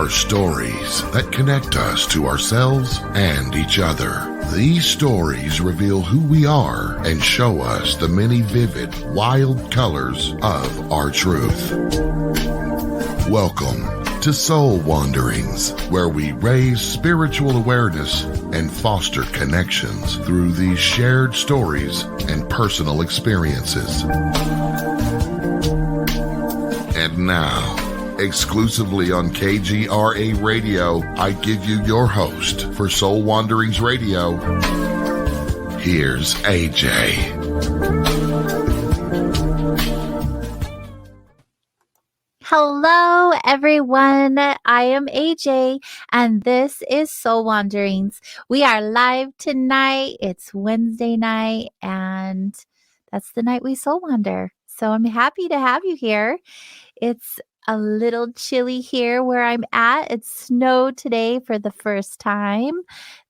are stories that connect us to ourselves and each other. These stories reveal who we are and show us the many vivid, wild colors of our truth. Welcome to Soul Wanderings, where we raise spiritual awareness and foster connections through these shared stories and personal experiences. And now, exclusively on KGRA Radio, I give you your host for Soul Wanderings Radio. Here's AJ. Hello, everyone. I am AJ, and this is Soul Wanderings. We are live tonight. It's Wednesday night, and that's the night we soul wander. So I'm happy to have you here. It's a little chilly here where I'm at. It snowed today for the first time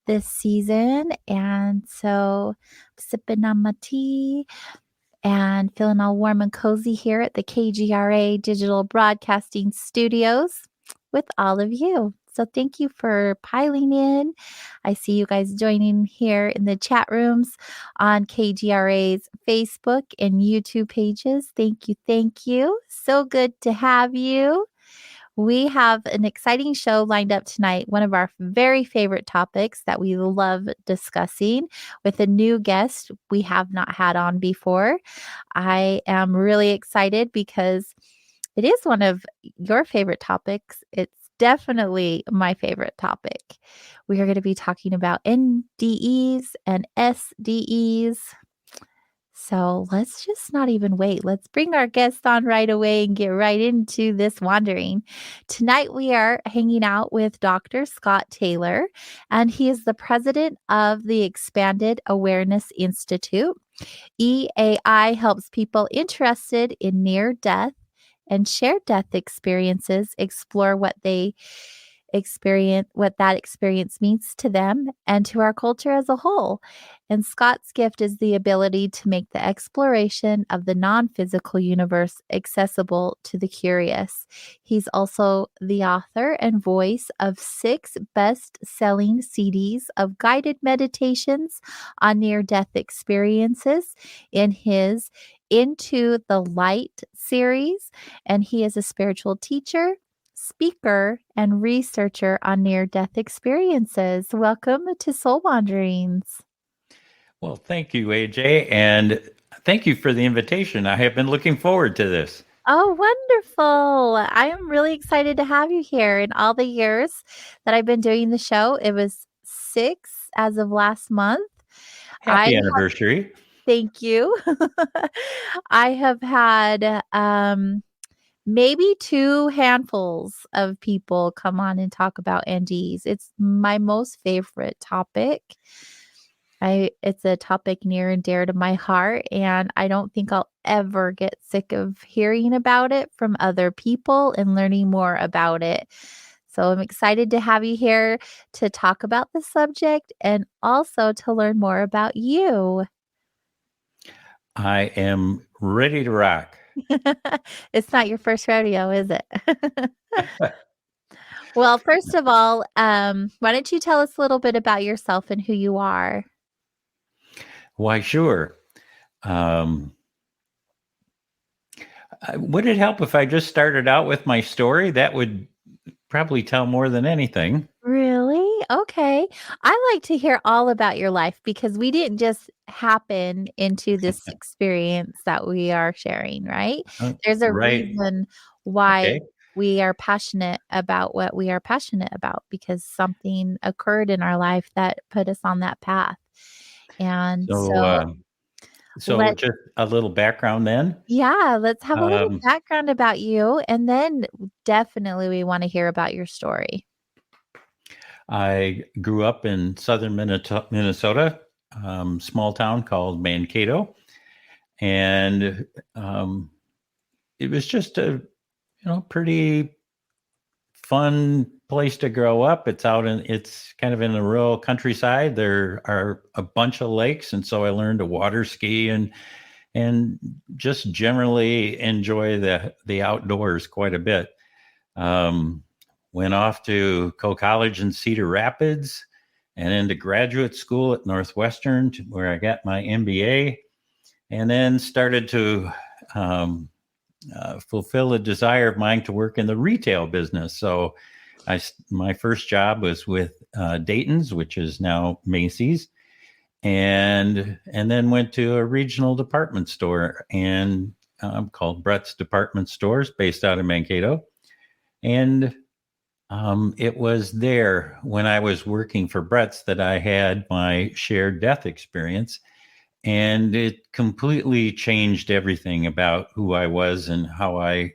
this season. And so I'm sipping on my tea and feeling all warm and cozy here at the KGRA Digital Broadcasting Studios with all of you. So thank you for piling in. I see you guys joining here in the chat rooms on KGRA's Facebook and YouTube pages. Thank you. Thank you. So good to have you. We have an exciting show lined up tonight, one of our very favorite topics that we love discussing with a new guest we have not had on before. I am really excited because it is one of your favorite topics. It's definitely my favorite topic. We are going to be talking about NDEs and SDEs. So let's just not even wait. Let's bring our guest on right away and get right into this wandering. Tonight we are hanging out with Dr. Scott Taylor, and he is the president of the Expanded Awareness Institute. EAI helps people interested in near-death and shared death experiences explore what that experience means to them and to our culture as a whole. And Scott's gift is the ability to make the exploration of the non-physical universe accessible to the curious. He's also the author and voice of 6 best-selling CDs of guided meditations on near-death experiences in his Into the Light series, and he is a spiritual teacher, speaker, and researcher on near-death experiences. Welcome to Soul Wanderings. Well, thank you, AJ, and thank you for the invitation. I have been looking forward to this. Oh, wonderful. I am really excited to have you here. In all the years that I've been doing the show, it was 6 as of last month. Happy anniversary. Thank you. I have had maybe 2 handfuls of people come on and talk about NDEs. It's my most favorite topic. It's a topic near and dear to my heart, and I don't think I'll ever get sick of hearing about it from other people and learning more about it. So I'm excited to have you here to talk about the subject and also to learn more about you. I am ready to rock. It's not your first rodeo, is it? Well, first of all, why don't you tell us a little bit about yourself and who you are? Why, sure. Would it help if I just started out with my story? That would probably tell more than anything. Really? Okay. I like to hear all about your life because we didn't just happen into this experience that we are sharing, right? There's a reason why we are passionate about what we are passionate about, because something occurred in our life that put us on that path. And so just a little background then. Yeah, let's have a little background about you, and then definitely we want to hear about your story. I grew up in southern Minnesota, small town called Mankato, and it was just a pretty fun place to grow up. It's kind of in the rural countryside. There are a bunch of lakes, and so I learned to water ski and just generally enjoy the outdoors quite a bit. went off to College in Cedar Rapids and into graduate school at Northwestern, where I got my MBA, and then started to fulfill a desire of mine to work in the retail business. So my first job was with Dayton's, which is now Macy's, and then went to a regional department store and called Brett's Department Stores, based out of Mankato. And it was there when I was working for Brett's that I had my shared death experience. And it completely changed everything about who I was and how I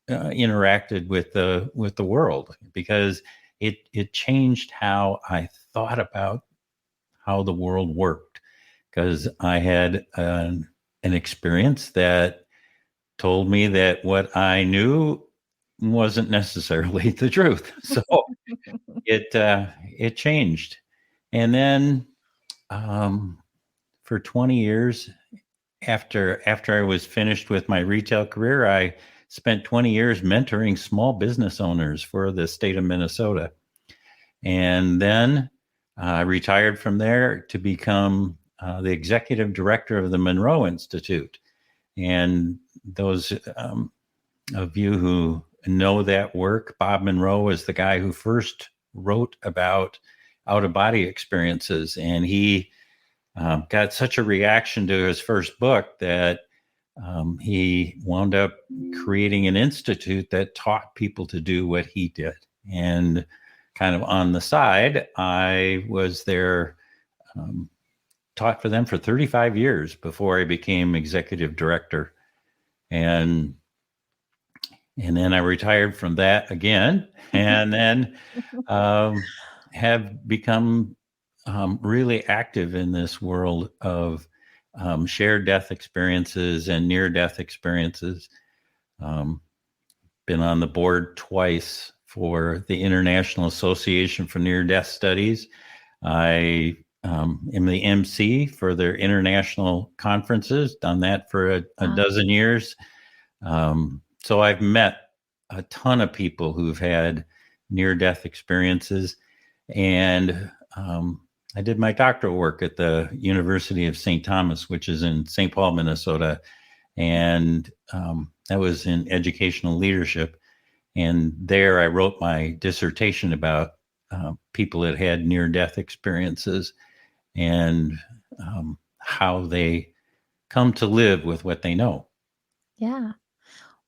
interacted with the world, because it changed how I thought about how the world worked, because I had an experience that told me that what I knew wasn't necessarily the truth. So it changed. And then for 20 years after I was finished with my retail career, I spent 20 years mentoring small business owners for the state of Minnesota. And then I retired from there to become the executive director of the Monroe Institute. And those of you who know that work, Bob Monroe was the guy who first wrote about out-of-body experiences. And he got such a reaction to his first book that he wound up creating an institute that taught people to do what he did. And kind of on the side, I was there, taught for them for 35 years before I became executive director. And then I retired from that again, and then have become really active in this world of shared death experiences and near-death experiences. Been on the board twice for the International Association for Near-Death Studies. I am the MC for their international conferences, done that for a dozen years. So I've met a ton of people who've had near-death experiences. And I did my doctoral work at the University of St. Thomas, which is in St. Paul, Minnesota. And that was in educational leadership. And there I wrote my dissertation about people that had near-death experiences and how they come to live with what they know. Yeah,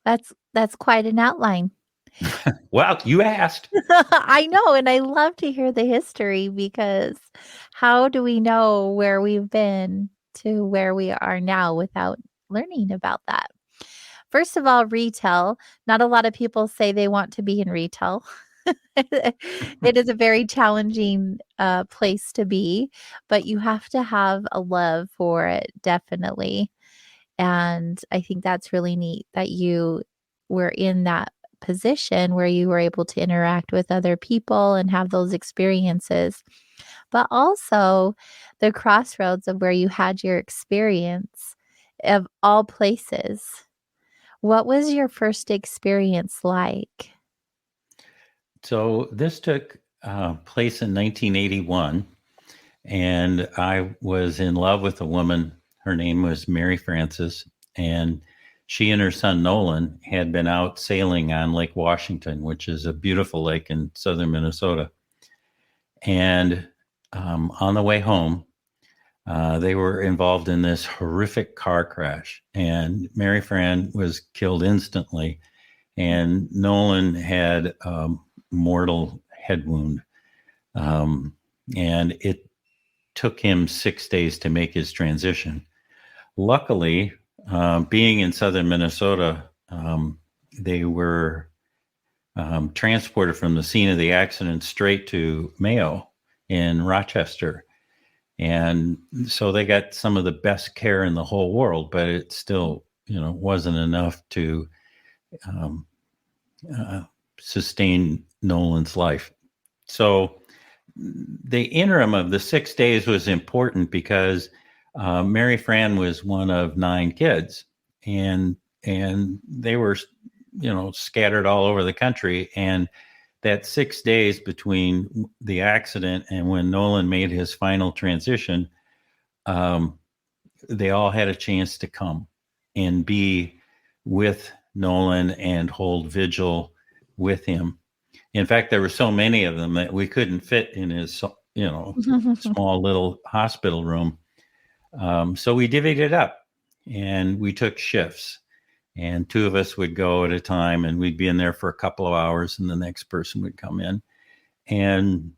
that's quite an outline. Well, you asked. I know, and I love to hear the history, because how do we know where we've been to where we are now without learning about that? First of all, retail. Not a lot of people say they want to be in retail. It is a very challenging place to be, but you have to have a love for it, definitely. And I think that's really neat that you were in that position where you were able to interact with other people and have those experiences, but also the crossroads of where you had your experience, of all places. What was your first experience like? So this took place in 1981, and I was in love with a woman. Her name was Mary Frances, and she and her son Nolan had been out sailing on Lake Washington, which is a beautiful lake in southern Minnesota. And on the way home, they were involved in this horrific car crash, and Mary Fran was killed instantly, and Nolan had a mortal head wound. And it took him 6 days to make his transition. Luckily, being in southern Minnesota, they were transported from the scene of the accident straight to Mayo in Rochester. And so they got some of the best care in the whole world, but it still, wasn't enough to sustain Nolan's life. So the interim of the 6 days was important because Mary Fran was one of 9 kids, and they were, scattered all over the country. And that 6 days between the accident and when Nolan made his final transition, they all had a chance to come and be with Nolan and hold vigil with him. In fact, there were so many of them that we couldn't fit in his, small little hospital room. So we divvied it up and we took shifts, and 2 of us would go at a time, and we'd be in there for a couple of hours and the next person would come in. And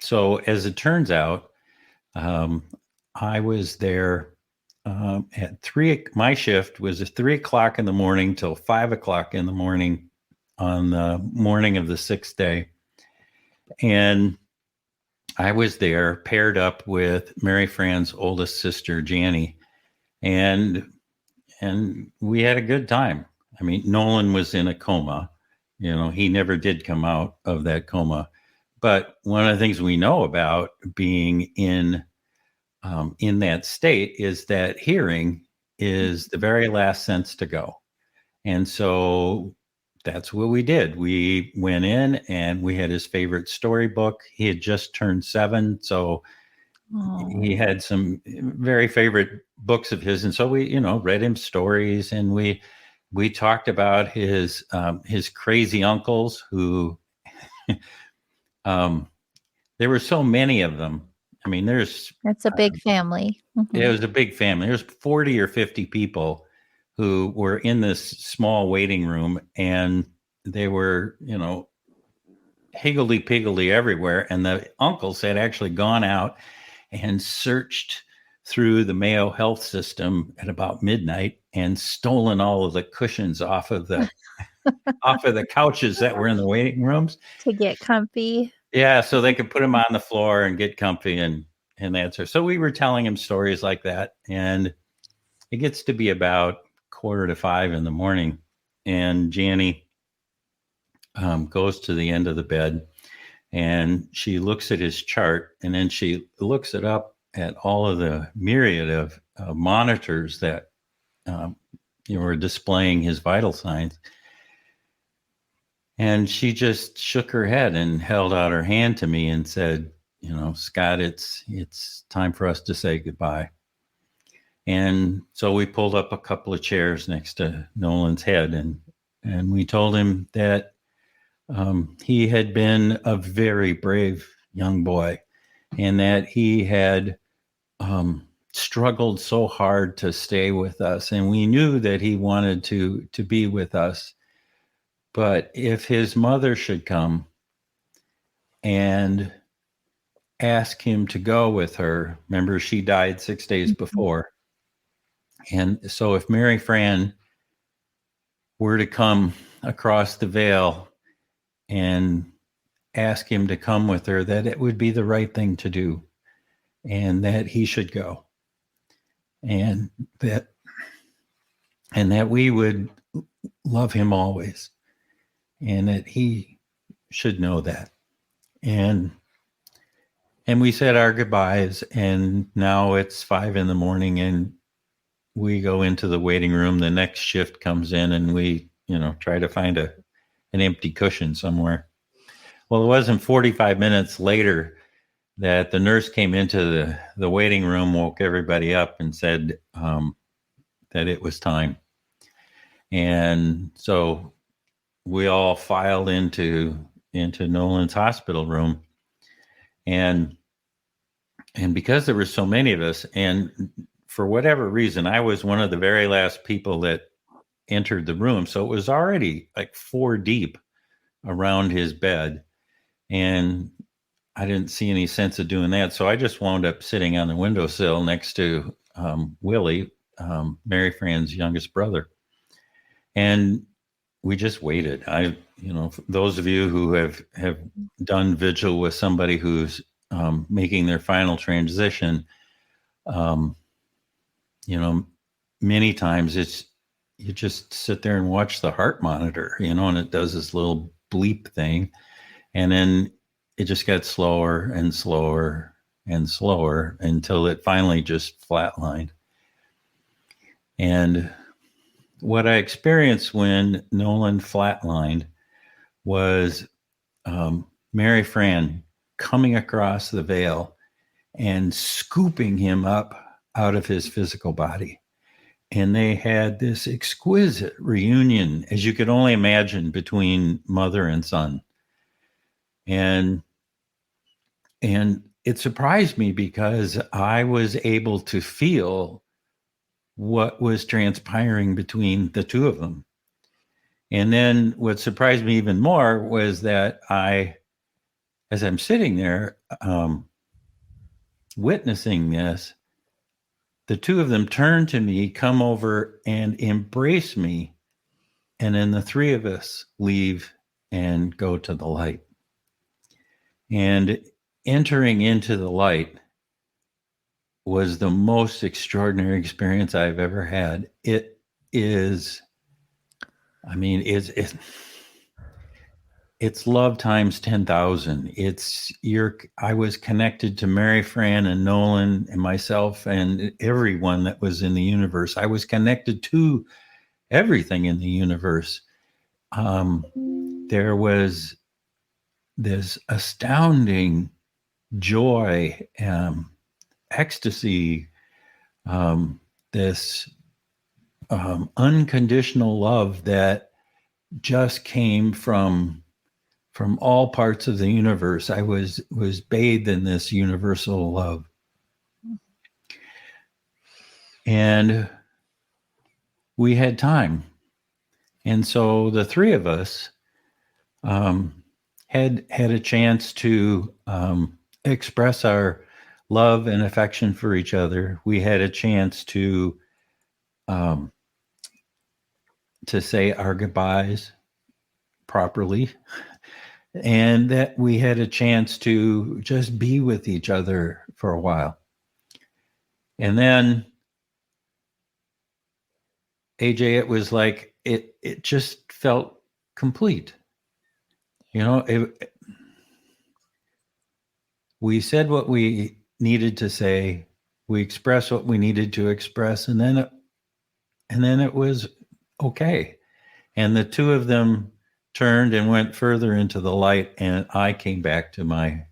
so as it turns out, I was there at 3. My shift was at 3:00 in the morning till 5:00 in the morning on the morning of the 6th day. And I was there paired up with Mary Fran's oldest sister, Janie. And we had a good time. I mean, Nolan was in a coma. He never did come out of that coma. But one of the things we know about being in that state is that hearing is the very last sense to go. And so that's what we did. We went in and we had his favorite storybook. He had just turned 7. So he had some very favorite books of his. And so we, read him stories, and we talked about his crazy uncles who, there were so many of them. I mean, it's a big family. Mm-hmm. It was a big family. There's 40 or 50 people who were in this small waiting room, and they were, higgledy-piggledy everywhere. And the uncles had actually gone out and searched through the Mayo Health System at about midnight and stolen all of the cushions off of the couches that were in the waiting rooms to get comfy. Yeah, so they could put him on the floor and get comfy and answer. So we were telling him stories like that, and it gets to be about 4:45 in the morning, and Janie goes to the end of the bed, and she looks at his chart, and then she looks it up at all of the myriad of monitors that were displaying his vital signs. And she just shook her head and held out her hand to me and said, Scott, it's time for us to say goodbye. And so we pulled up a couple of chairs next to Nolan's head, and we told him that he had been a very brave young boy, and that he had struggled so hard to stay with us. And we knew that he wanted to be with us. But if his mother should come and ask him to go with her, remember she died 6 days before. And so if Mary Fran were to come across the veil and ask him to come with her, that it would be the right thing to do, and that he should go. And that we would love him always. And that he should know that. And we said our goodbyes, and now it's 5 in the morning, and we go into the waiting room. The next shift comes in, and we, try to find an empty cushion somewhere. Well, it wasn't 45 minutes later that the nurse came into the waiting room, woke everybody up, and said that it was time. And so we all filed into Nolan's hospital room, and because there were so many of us, and for whatever reason, I was one of the very last people that entered the room. So it was already like 4 deep around his bed, and I didn't see any sense of doing that. So I just wound up sitting on the windowsill next to Willie, Mary Fran's youngest brother, and we just waited. Those of you who have done vigil with somebody who's making their final transition, many times you just sit there and watch the heart monitor, and it does this little bleep thing, and then it just got slower and slower and slower until it finally just flatlined. And what I experienced when Nolan flatlined was Mary Fran coming across the veil and scooping him up out of his physical body. And they had this exquisite reunion, as you could only imagine, between mother and son. And it surprised me because I was able to feel what was transpiring between the two of them. And then what surprised me even more was that as I'm sitting there witnessing this, the two of them turn to me, come over and embrace me. And then the three of us leave and go to the light. And entering into the light was the most extraordinary experience I've ever had. It is, I mean, it's love times 10,000. I was connected to Mary Fran and Nolan and myself and everyone that was in the universe. I was connected to everything in the universe. There was this astounding joy, ecstasy, this unconditional love that just came from all parts of the universe. I was bathed in this universal love. And we had time. And so the three of us had a chance to express our love and affection for each other. We had a chance to say our goodbyes properly, and that we had a chance to just be with each other for a while. And then, AJ, it was like it just felt complete. You know, we said what we needed to say, we expressed what we needed to express, and then it was okay. And the two of them turned and went further into the light, and I came back to my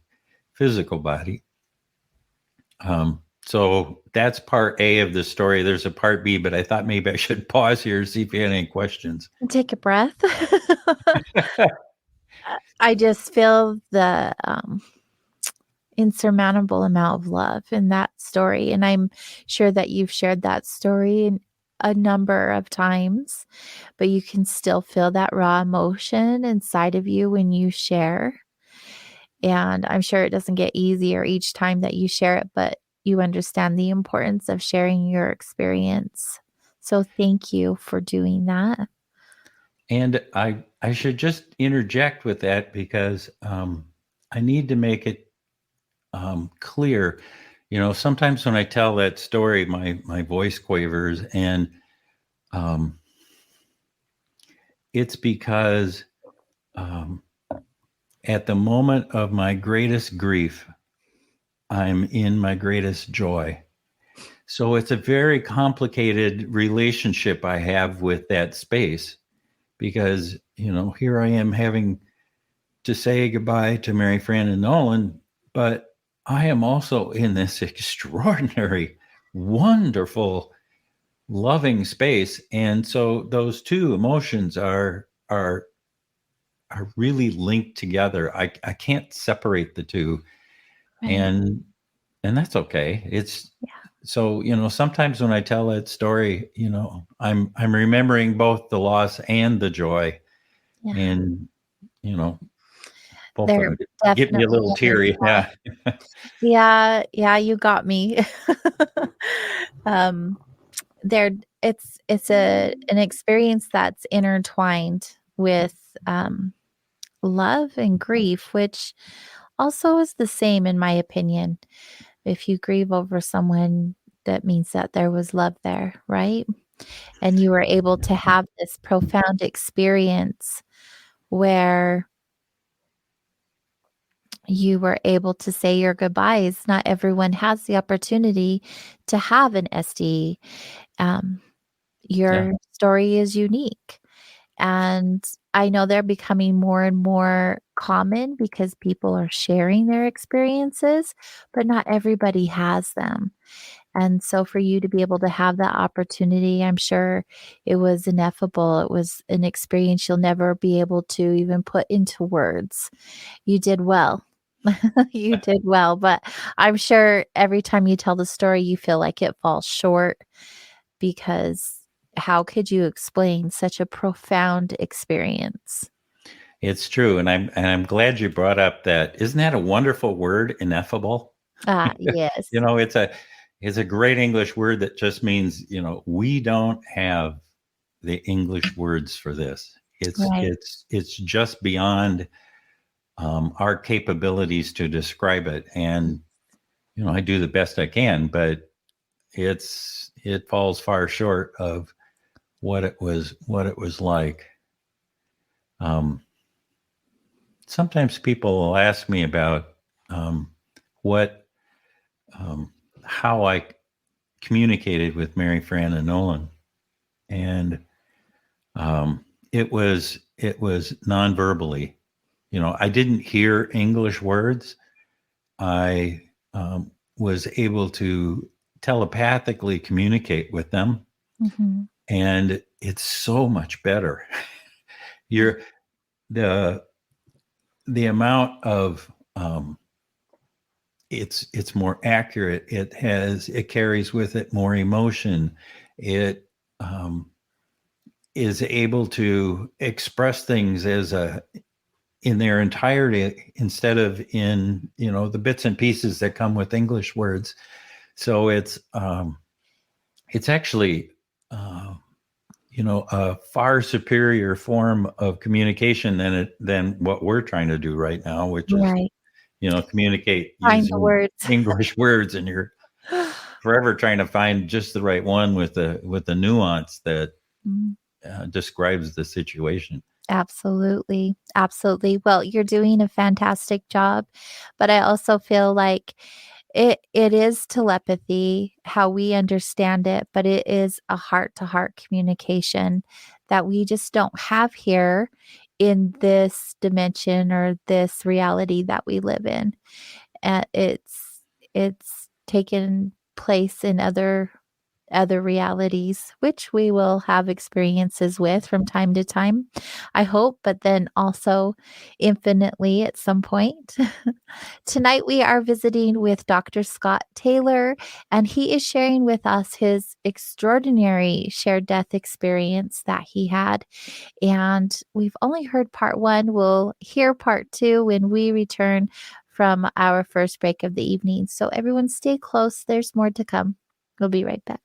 physical body. So that's part A of the story. There's a part B, but I thought maybe I should pause here and see if you had any questions. Take a breath. I just feel the insurmountable amount of love in that story. And I'm sure that you've shared that story a number of times, but you can still feel that raw emotion inside of you when you share. And I'm sure it doesn't get easier each time that you share it, but you understand the importance of sharing your experience. So thank you for doing that. And I should just interject with that because I need to make it clear. You know, sometimes when I tell that story, my voice quavers, and it's because at the moment of my greatest grief, I'm in my greatest joy. So it's a very complicated relationship I have with that space because, you know, here I am having to say goodbye to Mary Fran and Nolan, but I am also in this extraordinary, wonderful, loving space. And so those two emotions are really linked together. I can't separate the two. Right. And that's okay. So, you know, sometimes when I tell that story, you know, I'm remembering both the loss and the joy. Yeah. And, you know, both of them get me a little teary. Yeah. Yeah, you got me. It's an experience that's intertwined with love and grief, which also is the same in my opinion. If you grieve over someone, that means that there was love there, right? And you were able to have this profound experience where you were able to say your goodbyes. Not everyone has the opportunity to have an SD. Your story is unique. And I know they're becoming more and more common because people are sharing their experiences, but not everybody has them. And so for you to be able to have that opportunity, I'm sure it was ineffable. It was an experience you'll never be able to even put into words. You did well. You did well, but I'm sure every time you tell the story, you feel like it falls short because how could you explain such a profound experience? It's true, and I'm glad you brought up that. Isn't that a wonderful word, ineffable? Yes. It's a great English word that just means, we don't have the English words for this. Right. It's just beyond our capabilities to describe it. And I do the best I can, but it falls far short of what it was like. Sometimes people will ask me about how I communicated with Mary Fran and Nolan, and it was non-verbally. I didn't hear English words. I was able to telepathically communicate with them, and it's so much better. The amount of it's more accurate. It carries with it more emotion. It is able to express things in their entirety instead of in the bits and pieces that come with English words. So it's actually a far superior form of communication than what we're trying to do right now, which is Right. Communicate Find the using words. English words, and you're forever trying to find just the right one with the nuance that describes the situation. Absolutely. Absolutely. Well, you're doing a fantastic job, but I also feel like it is telepathy, how we understand it, but it is a heart-to-heart communication that we just don't have here in this dimension or this reality that we live in. And it's taken place in other realities, which we will have experiences with from time to time, I hope, but then also infinitely at some point. Tonight, we are visiting with Dr. Scott Taylor, and he is sharing with us his extraordinary shared death experience that he had. And we've only heard part one. We'll hear part two when we return from our first break of the evening. So, everyone, stay close. There's more to come. We'll be right back.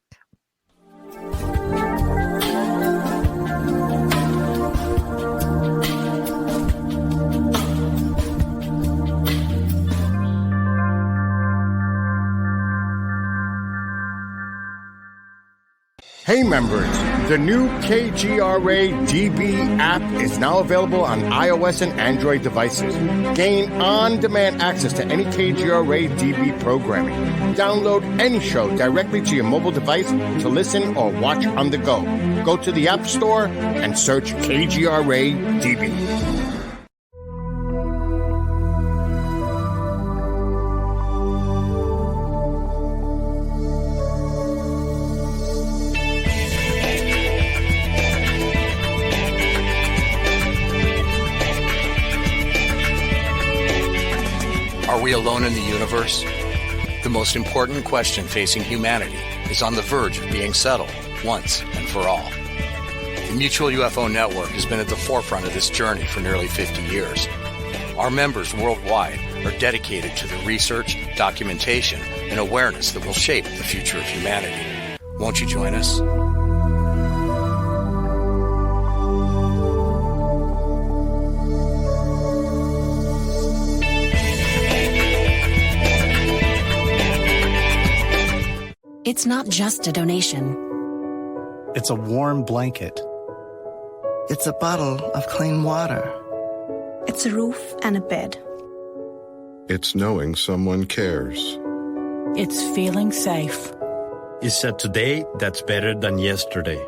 Hey members, the new KGRA DB app is now available on iOS and Android devices. Gain on-demand access to any KGRA DB programming. Download any show directly to your mobile device to listen or watch on the go. Go to the App Store and search KGRA DB. Are we alone in the universe? The most important question facing humanity is on the verge of being settled once and for all. The Mutual UFO Network has been at the forefront of this journey for nearly 50 years. Our members worldwide are dedicated to the research, documentation, and awareness that will shape the future of humanity. Won't you join us? It's not just a donation. It's a warm blanket. It's a bottle of clean water. It's a roof and a bed. It's knowing someone cares. It's feeling safe. It's a today that's better than yesterday.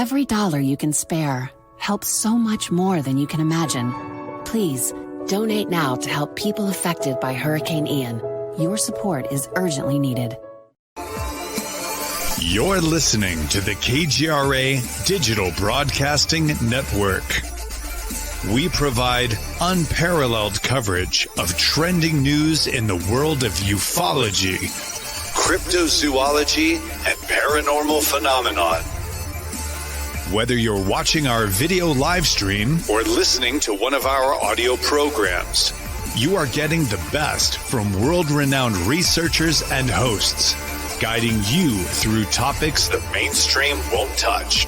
Every dollar you can spare helps so much more than you can imagine. Please, donate now to help people affected by Hurricane Ian. Your support is urgently needed. You're listening to the KGRA Digital Broadcasting Network. We provide unparalleled coverage of trending news in the world of ufology, cryptozoology, and paranormal phenomenon. Whether you're watching our video live stream or listening to one of our audio programs, you are getting the best from world-renowned researchers and hosts, guiding you through topics the mainstream won't touch.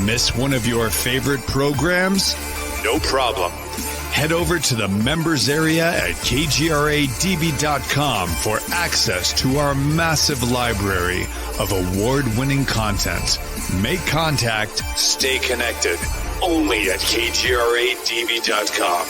Miss one of your favorite programs? No problem. Head over to the members area at kgradb.com for access to our massive library of award-winning content. Make contact, stay connected, only at kgradb.com.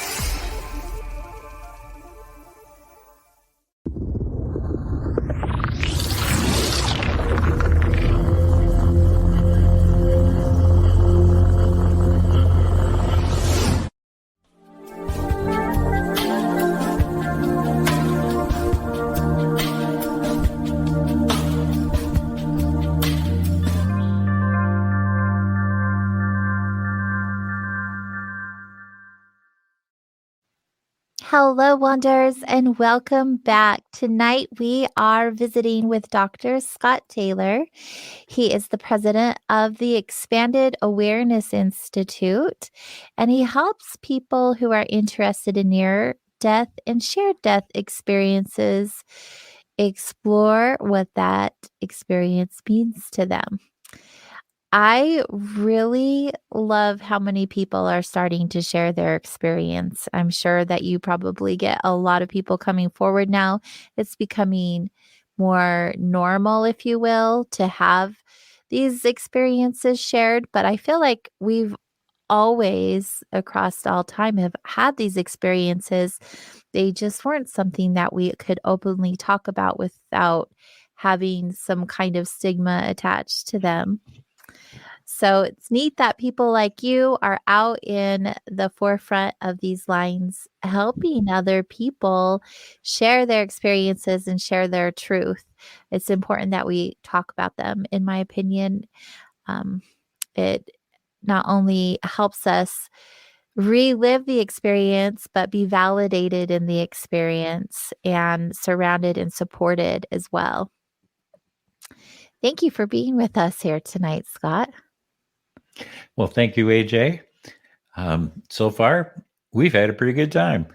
Hello, Wanderers, and welcome back. Tonight, we are visiting with Dr. Scott Taylor. He is the president of the Expanded Awareness Institute, and he helps people who are interested in near-death and shared-death experiences explore what that experience means to them. I really love how many people are starting to share their experience. I'm sure that you probably get a lot of people coming forward now. It's becoming more normal, if you will, to have these experiences shared. But I feel like we've always, across all time, have had these experiences. They just weren't something that we could openly talk about without having some kind of stigma attached to them. So it's neat that people like you are out in the forefront of these lines, helping other people share their experiences and share their truth. It's important that we talk about them, in my opinion. It not only helps us relive the experience, but be validated in the experience and surrounded and supported as well. Thank you for being with us here tonight, Scott. Well, thank you, AJ. So far, we've had a pretty good time.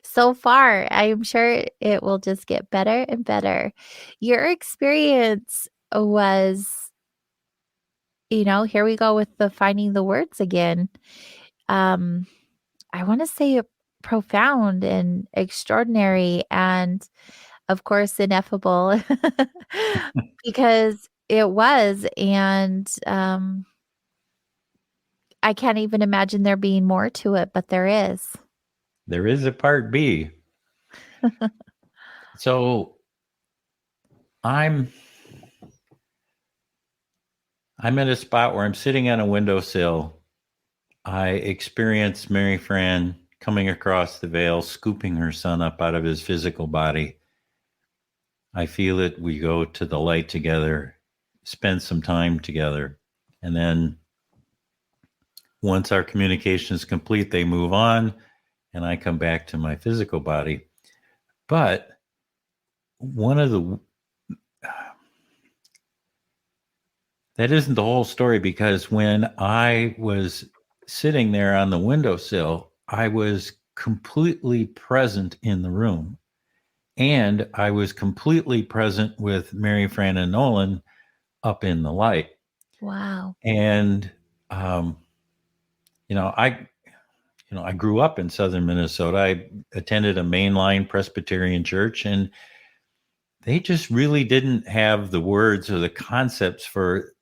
So far, I'm sure it will just get better and better. Your experience was, here we go with the finding the words again. I want to say profound and extraordinary and, of course, ineffable because it was. And I can't even imagine there being more to it, but there is. There is a part B. So I'm at a spot where I'm sitting on a windowsill. I experience Mary Fran coming across the veil, scooping her son up out of his physical body. I feel it. We go to the light together, spend some time together. And then once our communication is complete, they move on and I come back to my physical body. But that isn't the whole story, because when I was sitting there on the windowsill, I was completely present in the room. And I was completely present with Mary Fran and Nolan up in the light. Wow. And, I grew up in southern Minnesota. I attended a mainline Presbyterian church, and they just really didn't have the words or the concepts for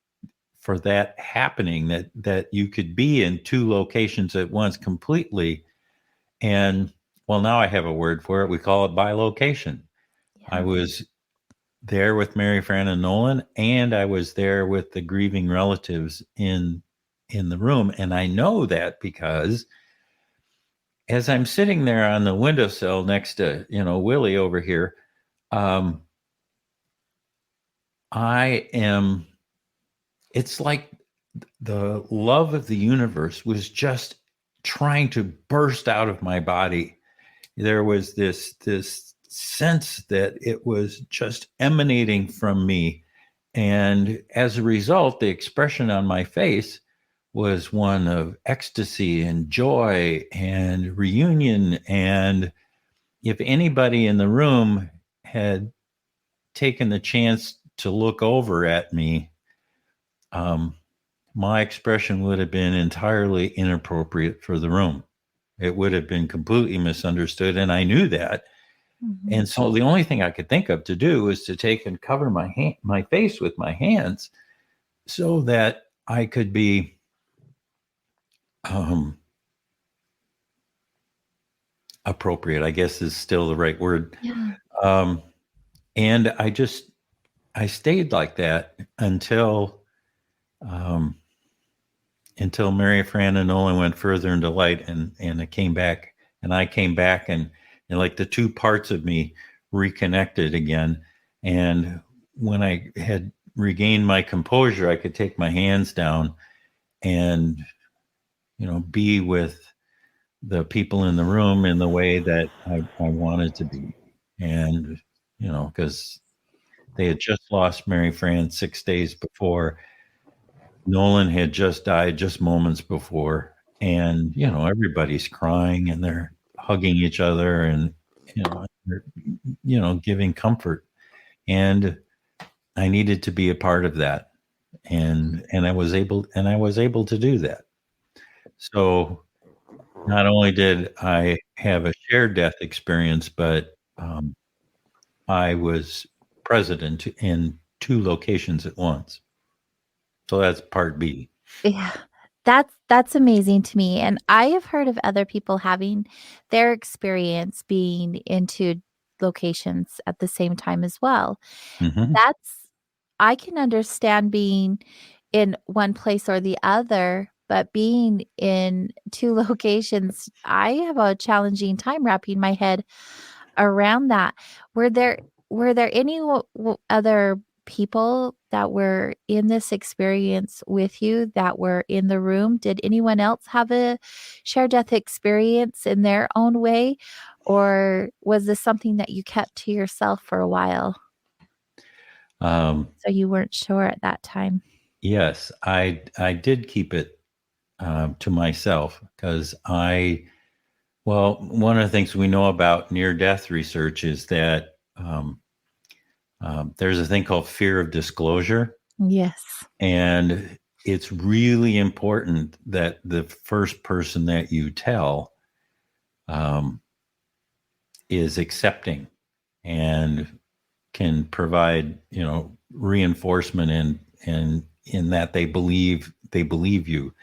that happening, that you could be in two locations at once completely. And well, now I have a word for it. We call it bilocation. Yeah. I was there with Mary Fran and Nolan, and I was there with the grieving relatives in the room. And I know that because as I'm sitting there on the windowsill next to, Willie over here, it's like the love of the universe was just trying to burst out of my body. There was this sense that it was just emanating from me. And as a result, the expression on my face was one of ecstasy and joy and reunion. And if anybody in the room had taken the chance to look over at me, my expression would have been entirely inappropriate for the room. It would have been completely misunderstood. And I knew that. Mm-hmm. And so the only thing I could think of to do was to take and cover my face with my hands so that I could be appropriate, I guess is still the right word. Yeah. And I stayed like that until Mary Fran and Nolan went further into light, and it came back, and I came back, and like the two parts of me reconnected again. And when I had regained my composure, I could take my hands down and, be with the people in the room in the way that I wanted to be. And, because they had just lost Mary Fran 6 days before. Nolan had just died just moments before. And, everybody's crying and they're hugging each other and, giving comfort. And I needed to be a part of that. And I was able to do that. So not only did I have a shared death experience, but I was present in two locations at once. So that's part B. Yeah, that's amazing to me. And I have heard of other people having their experience being in two locations at the same time as well. Mm-hmm. I can understand being in one place or the other, but being in two locations, I have a challenging time wrapping my head around that. Were there any other people that were in this experience with you that were in the room? Did anyone else have a shared death experience in their own way? Or was this something that you kept to yourself for a while? So you weren't sure at that time? Yes, I did keep it to myself because one of the things we know about near-death research is that there's a thing called fear of disclosure. Yes. And it's really important that the first person that you tell is accepting and can provide, reinforcement and in that they believe you.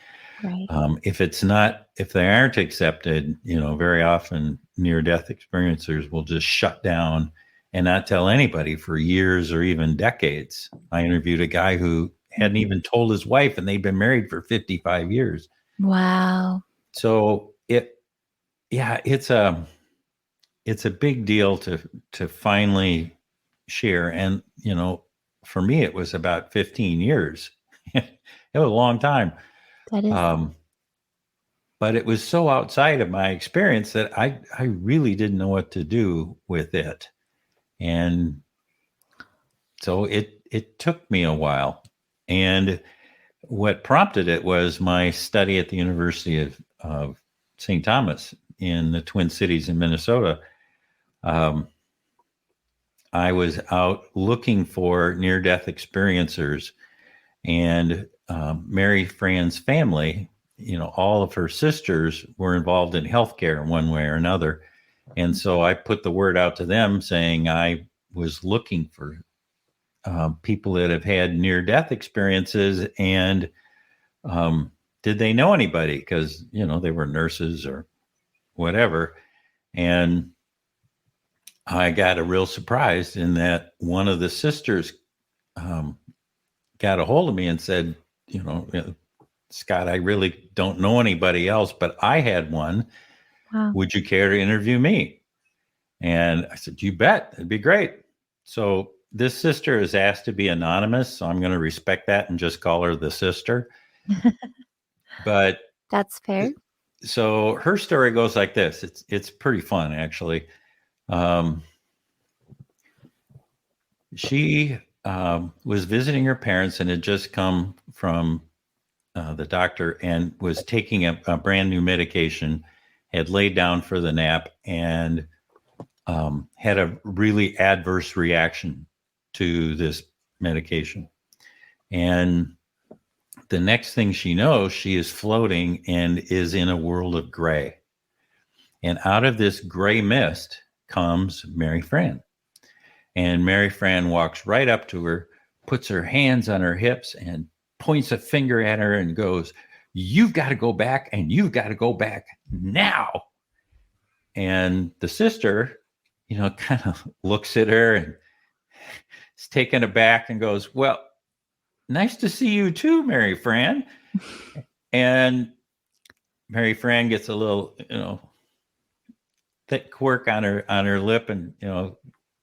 Right. If they aren't accepted, very often near-death experiencers will just shut down and not tell anybody for years or even decades. I interviewed a guy who hadn't even told his wife, and they'd been married for 55 years. Wow. So it's a big deal to finally share. And, for me, it was about 15 years. It was a long time. That is. But it was so outside of my experience that I really didn't know what to do with it. And so it took me a while. And what prompted it was my study at the University of St. Thomas in the Twin Cities in Minnesota. I was out looking for near-death experiencers, and Mary Fran's family, all of her sisters were involved in healthcare in one way or another. And so I put the word out to them saying I was looking for people that have had near-death experiences, and did they know anybody? Because, they were nurses or whatever. And I got a real surprise in that one of the sisters got a hold of me and said, Scott, I really don't know anybody else, but I had one. Wow. Would you care to interview me? And I said, you bet. It'd be great. So this sister is asked to be anonymous. So I'm going to respect that and just call her the sister. But that's fair. So her story goes like this. It's pretty fun, actually. She was visiting her parents and had just come from the doctor and was taking a brand new medication, had laid down for the nap, and had a really adverse reaction to this medication. And the next thing she knows, she is floating and is in a world of gray. And out of this gray mist comes Mary Fran. And Mary Fran walks right up to her, puts her hands on her hips and points a finger at her and goes, "You've got to go back, and you've got to go back now." And the sister, kind of looks at her and is taken aback and goes, "Well, nice to see you too, Mary Fran." And Mary Fran gets a little, thick quirk on her lip and,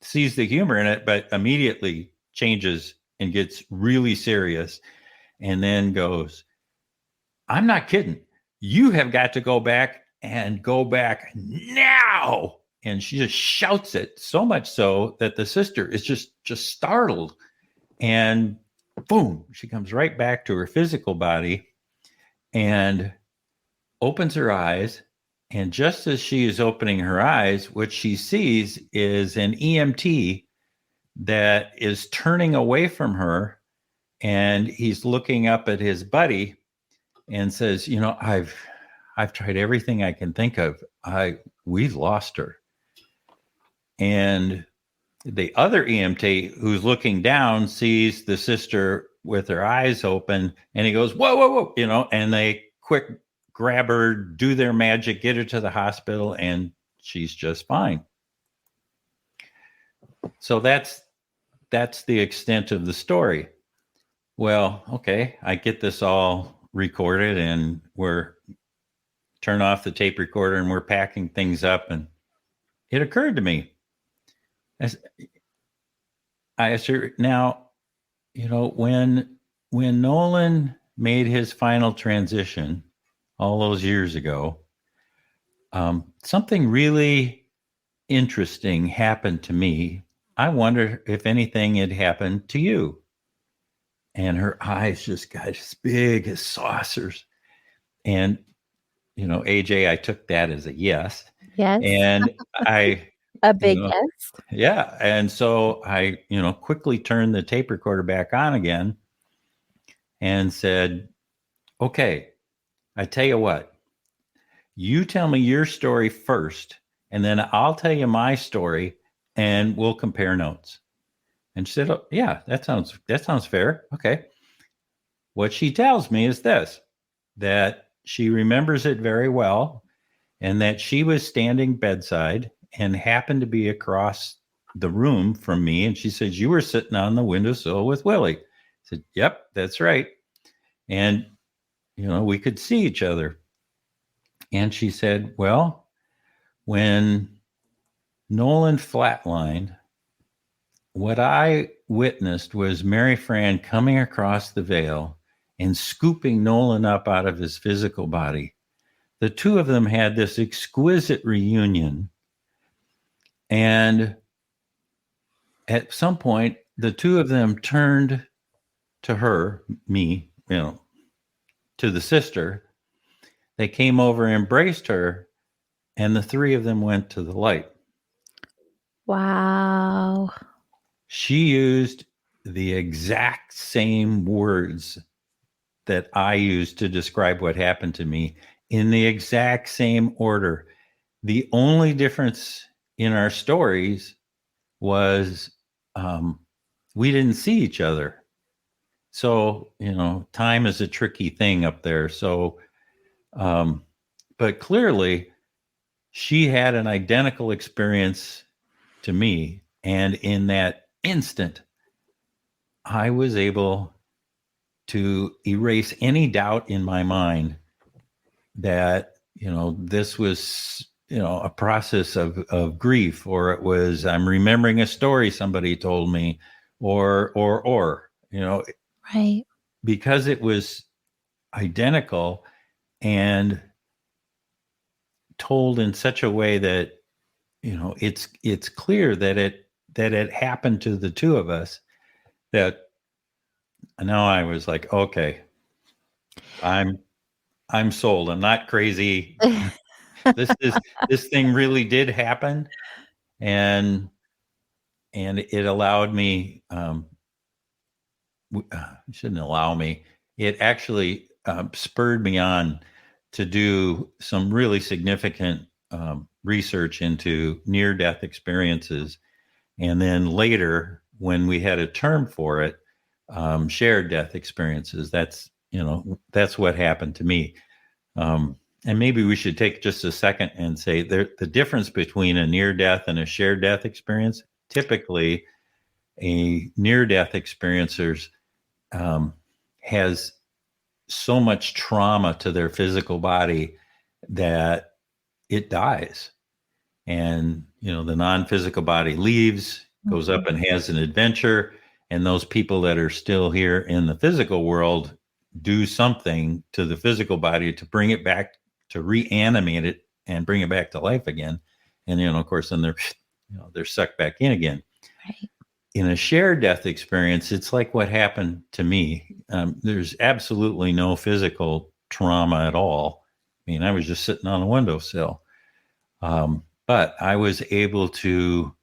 sees the humor in it, but immediately changes and gets really serious. And then goes, "I'm not kidding. You have got to go back and go back now." And she just shouts it so much so that the sister is just startled. And boom, she comes right back to her physical body and opens her eyes. And just as she is opening her eyes, what she sees is an EMT that is turning away from her. And he's looking up at his buddy and says, I've tried everything I can think of. We've lost her. And the other EMT who's looking down sees the sister with her eyes open, and he goes, "Whoa, whoa, whoa," and they quick grab her, do their magic, get her to the hospital, and she's just fine. So that's the extent of the story. Well, okay, I get this all recorded, and we're turn off the tape recorder, and we're packing things up, and it occurred to me. I asked her, now, when Nolan made his final transition all those years ago, something really interesting happened to me. I wonder if anything had happened to you. And her eyes just got as big as saucers. And, AJ, I took that as a yes. Yes. And a big yes. Yeah. And so I, quickly turned the tape recorder back on again and said, "Okay, I tell you what, you tell me your story first, and then I'll tell you my story, and we'll compare notes." And she said, "Oh, yeah, that sounds fair. Okay." What she tells me is this, that she remembers it very well, and that she was standing bedside and happened to be across the room from me. And she says, "You were sitting on the windowsill with Willie." I said, "Yep, that's right." And, we could see each other. And she said, "Well, when Nolan flatlined, what I witnessed was Mary Fran coming across the veil and scooping Nolan up out of his physical body. The two of them had this exquisite reunion. And at some point, the two of them turned to her, me, to the sister. They came over, embraced her, and the three of them went to the light." Wow. She used the exact same words that I used to describe what happened to me in the exact same order. The only difference in our stories was we didn't see each other. So, time is a tricky thing up there. So, but clearly she had an identical experience to me. And in that instant, I was able to erase any doubt in my mind that, this was, a process of grief, or it was, I'm remembering a story somebody told me, or, Right. because it was identical and told in such a way that, it's clear that it happened to the two of us, that now I was like, okay, I'm sold. I'm not crazy. This thing really did happen. And it allowed me, shouldn't allow me. It actually spurred me on to do some really significant research into near-death experiences. And then later, when we had a term for it, shared death experiences, that's what happened to me. And maybe we should take just a second and say the difference between a near-death and a shared death experience. Typically, a near-death experiencer has so much trauma to their physical body that it dies. And, the non-physical body leaves, goes up and has an adventure. And those people that are still here in the physical world do something to the physical body to bring it back, to reanimate it and bring it back to life again. And, of course, then they're sucked back in again. Right. In a shared death experience, it's like what happened to me. There's absolutely no physical trauma at all. I mean, I was just sitting on a windowsill. But I was able to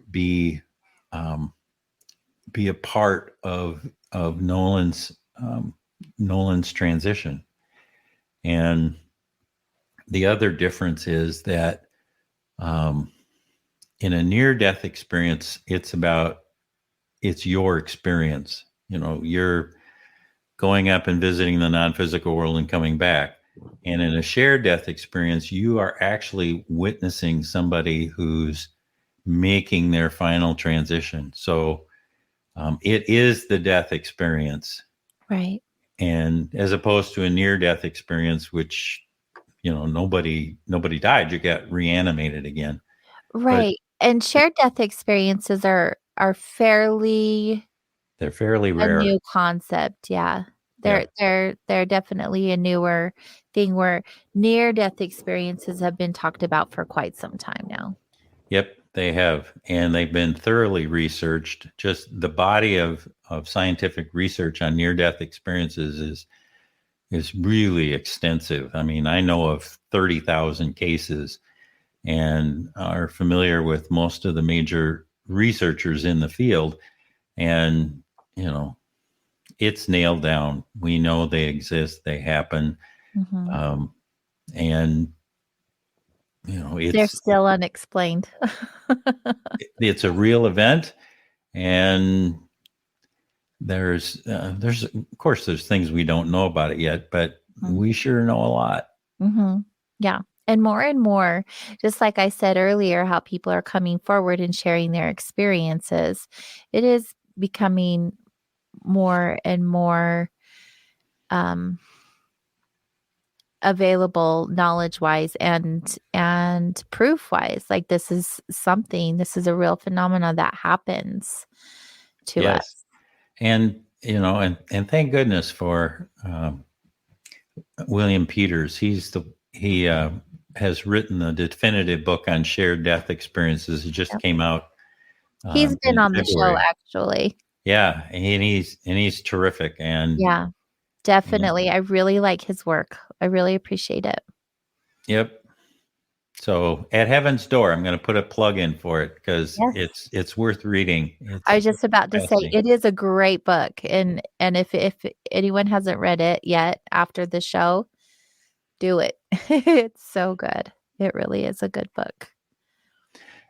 be a part of Nolan's transition. And the other difference is that in a near-death experience, it's your experience. You're going up and visiting the non-physical world and coming back. And in a shared death experience, you are actually witnessing somebody who's making their final transition. So it is the death experience. Right. And as opposed to a near-death experience, which, nobody died, you got reanimated again. Right. And shared death experiences are fairly... They're fairly rare. A new concept, yeah. They're definitely a newer thing, where near-death experiences have been talked about for quite some time now. Yep, they have. And they've been thoroughly researched. Just the body of scientific research on near-death experiences is really extensive. I mean, I know of 30,000 cases and are familiar with most of the major researchers in the field. And, it's nailed down. We know they exist. They happen. Mm-hmm. And, they're still unexplained. It's a real event. And there's of course, there's things we don't know about it yet, but we sure know a lot. Mm-hmm. Yeah. And more, just like I said earlier, how people are coming forward and sharing their experiences. It is becoming more and more available knowledge-wise and proof-wise. Like, this is a real phenomenon that happens to us. And, and thank goodness for William Peters. He has written the definitive book on shared death experiences. It just came out. He's been on the show, actually. Yeah, and he's terrific. And yeah, definitely. I really like his work. I really appreciate it. Yep. So At Heaven's Door, I'm going to put a plug in for it because it's worth reading. I was just about to say, it is a great book. And if anyone hasn't read it yet after the show, do it. It's so good. It really is a good book.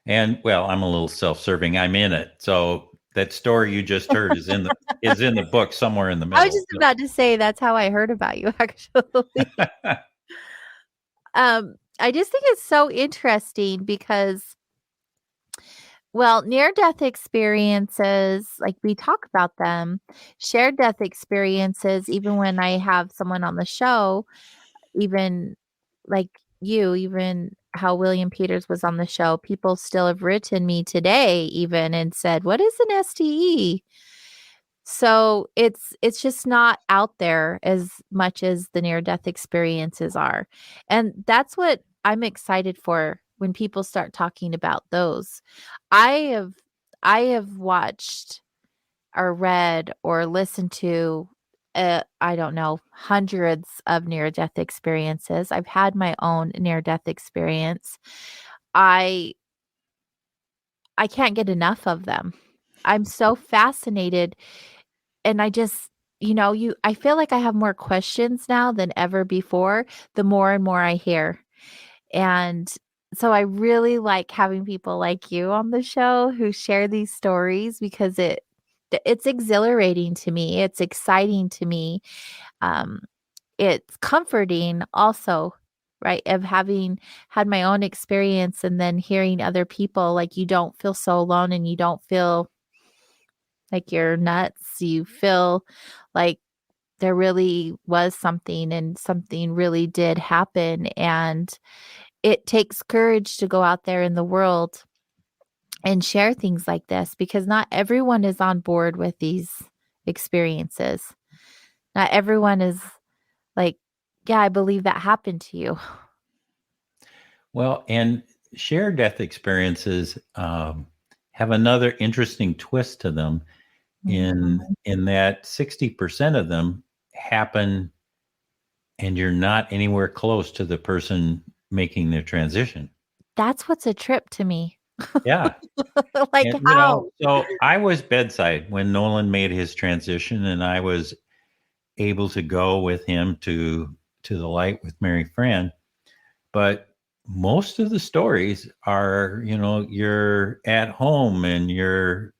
And well, I'm a little self-serving. I'm in it. So that story you just heard is in the book somewhere in the middle. I was just about to say, that's how I heard about you, actually. I just think it's so interesting because Well, near-death experiences, like we talk about them, shared death experiences, even when I have someone on the show, even like you, even how William Peters was on the show, people still have written me today even and said, "What is an STE?" So it's just not out there as much as the near-death experiences are. And that's what I'm excited for when people start talking about those. I have I have watched or read or listened to, I don't know, hundreds of near-death experiences. I've had my own near-death experience. I I can't get enough of them. I'm so fascinated, and I just I feel like I have more questions now than ever before, the more and more I hear. And so I really like having people like you on the show who share these stories because it's exhilarating to me. It's exciting to me. Um, it's comforting also, right? Of having had my own experience and then hearing other people, like you don't feel so alone and you don't feel like you're nuts. You feel like there really was something and something really did happen. And it takes courage to go out there in the world and share things like this because not everyone is on board with these experiences. Not everyone is like, yeah, I believe that happened to you. Well, and shared death experiences have another interesting twist to them in that 60% of them happen and you're not anywhere close to the person making their transition. That's what's a trip to me. Yeah. Like And, how? So I was bedside when Nolan made his transition, and I was able to go with him to the light with Mary Fran. But most of the stories are, you're at home and you're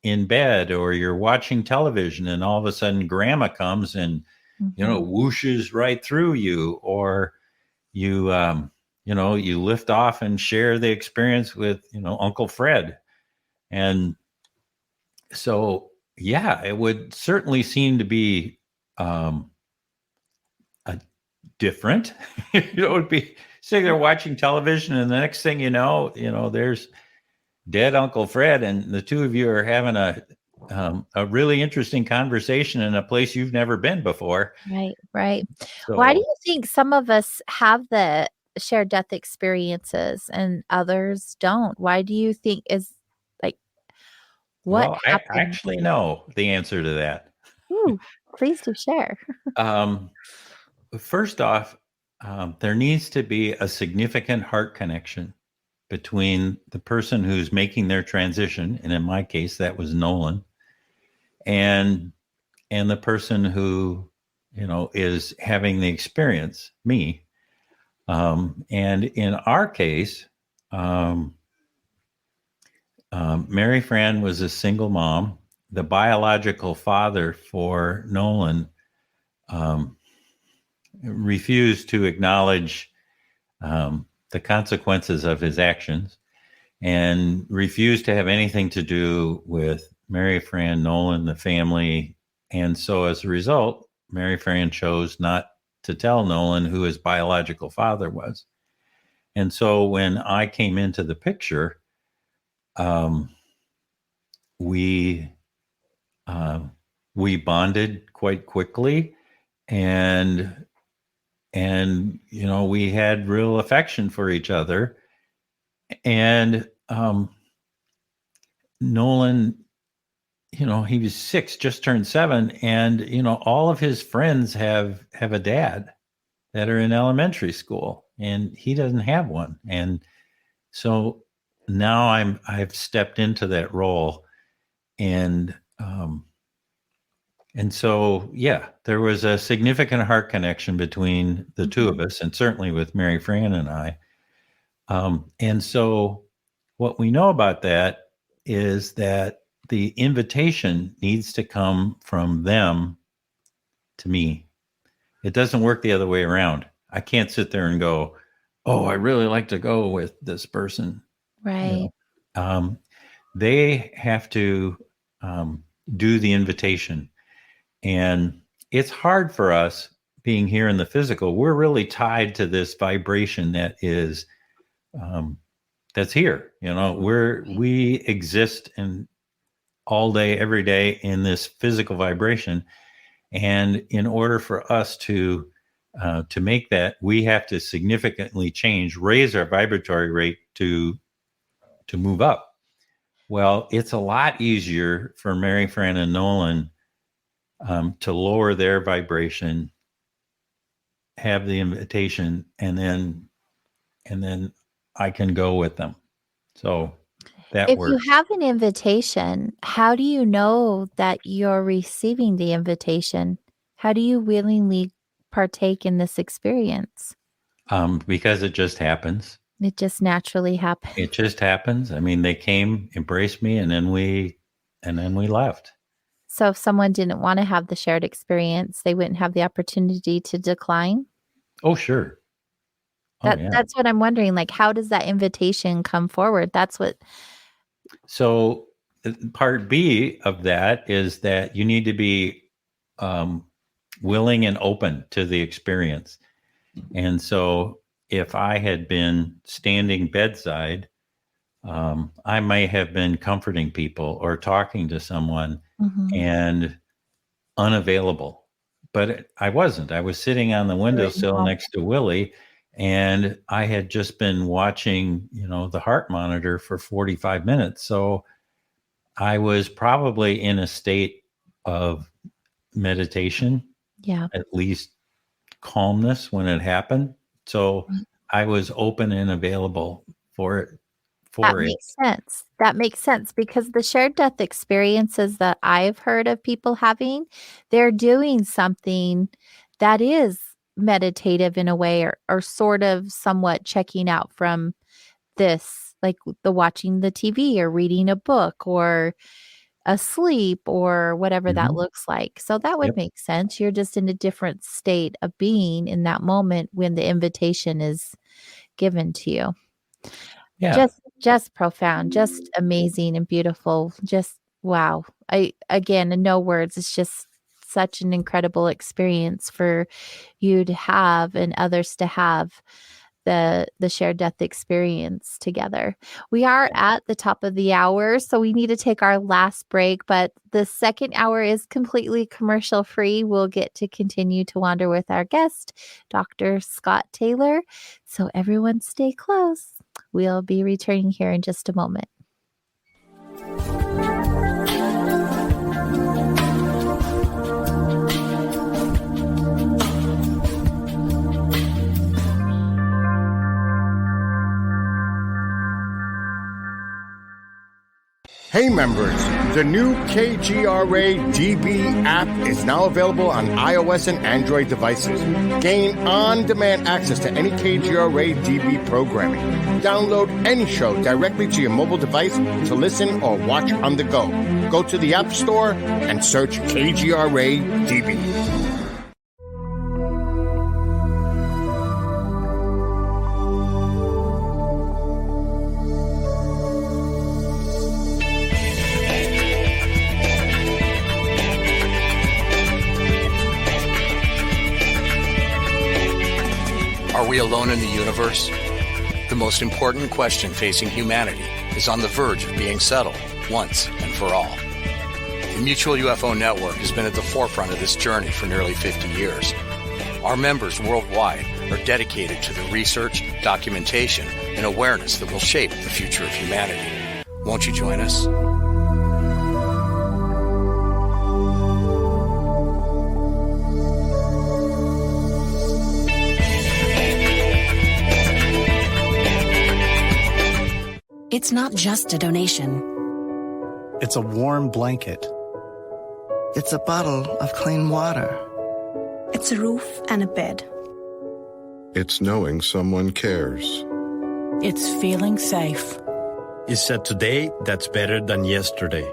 in bed or you're watching television, and all of a sudden grandma comes and whooshes right through you, or you you lift off and share the experience with Uncle Fred. And so yeah, it would certainly seem to be a different. It would be sitting there watching television, and the next thing there's dead Uncle Fred, and the two of you are having a really interesting conversation in a place you've never been before. Right. So, why do you think some of us have the shared death experiences and others don't? Why do you think is like what well, happened? I actually know the answer to that. Ooh, please do share. First off, there needs to be a significant heart connection between the person who's making their transition, and in my case, that was Nolan, and the person who is having the experience, me. And in our case, Mary Fran was a single mom. The biological father for Nolan refused to acknowledge the consequences of his actions and refused to have anything to do with Mary Fran, Nolan, the family. And so as a result, Mary Fran chose not to tell Nolan who his biological father was. And so when I came into the picture, we bonded quite quickly, and we had real affection for each other. And Nolan, he was 6, just turned 7, and all of his friends have a dad that are in elementary school, and he doesn't have one. And so now I've stepped into that role, and so yeah, there was a significant heart connection between the two of us, and certainly with Mary Fran and I. And so what we know about that is that the invitation needs to come from them to me. It doesn't work the other way around. I can't sit there and go, oh, I really like to go with this person. Right. they have to do the invitation. And it's hard for us being here in the physical. We're really tied to this vibration that is that's here. We exist in all day, every day in this physical vibration. And in order for us to make that, we have to significantly raise our vibratory rate to move up. Well, it's a lot easier for Mary Fran and Nolan to lower their vibration, have the invitation, and then I can go with them. So that If works. you have an invitation, how do you know that you're receiving the invitation? How do you willingly partake in this experience? Because it just happens. It just naturally happens. It just happens. I mean, they came, embraced me, and then we left. So if someone didn't want to have the shared experience, they wouldn't have the opportunity to decline? Oh, sure. That's what I'm wondering. Like, how does that invitation come forward? That's what. So part B of that is that you need to be willing and open to the experience. And so if I had been standing bedside, I may have been comforting people or talking to someone and unavailable. But I wasn't. I was sitting on the windowsill next to Willie, and I had just been watching, the heart monitor for 45 minutes. So I was probably in a state of meditation, at least calmness when it happened. So I was open and available for it. Makes sense. That makes sense because the shared death experiences that I've heard of people having, they're doing something that is meditative in a way or sort of somewhat checking out from this, like the watching the TV or reading a book or asleep or whatever that looks like. So that would make sense. You're just in a different state of being in that moment when the invitation is given to you. Yeah. Just profound, just amazing and beautiful. Just wow. Again, in no words, it's just such an incredible experience for you to have and others to have the shared death experience together. We are at the top of the hour, so we need to take our last break, but the second hour is completely commercial free. We'll get to continue to wander with our guest, Dr. Scott Taylor. So everyone stay close. We'll be returning here in just a moment. Hey members, the new KGRA DB app is now available on iOS and Android devices. Gain on-demand access to any KGRA DB programming. Download any show directly to your mobile device to listen or watch on the go. Go to the App Store and search KGRA DB. Are we alone in the universe? The most important question facing humanity is on the verge of being settled once and for all. The Mutual UFO Network has been at the forefront of this journey for nearly 50 years. Our members worldwide are dedicated to the research, documentation, and awareness that will shape the future of humanity. Won't you join us? It's not just a donation. It's a warm blanket. It's a bottle of clean water. It's a roof and a bed. It's knowing someone cares. It's feeling safe. It's a today that's better than yesterday.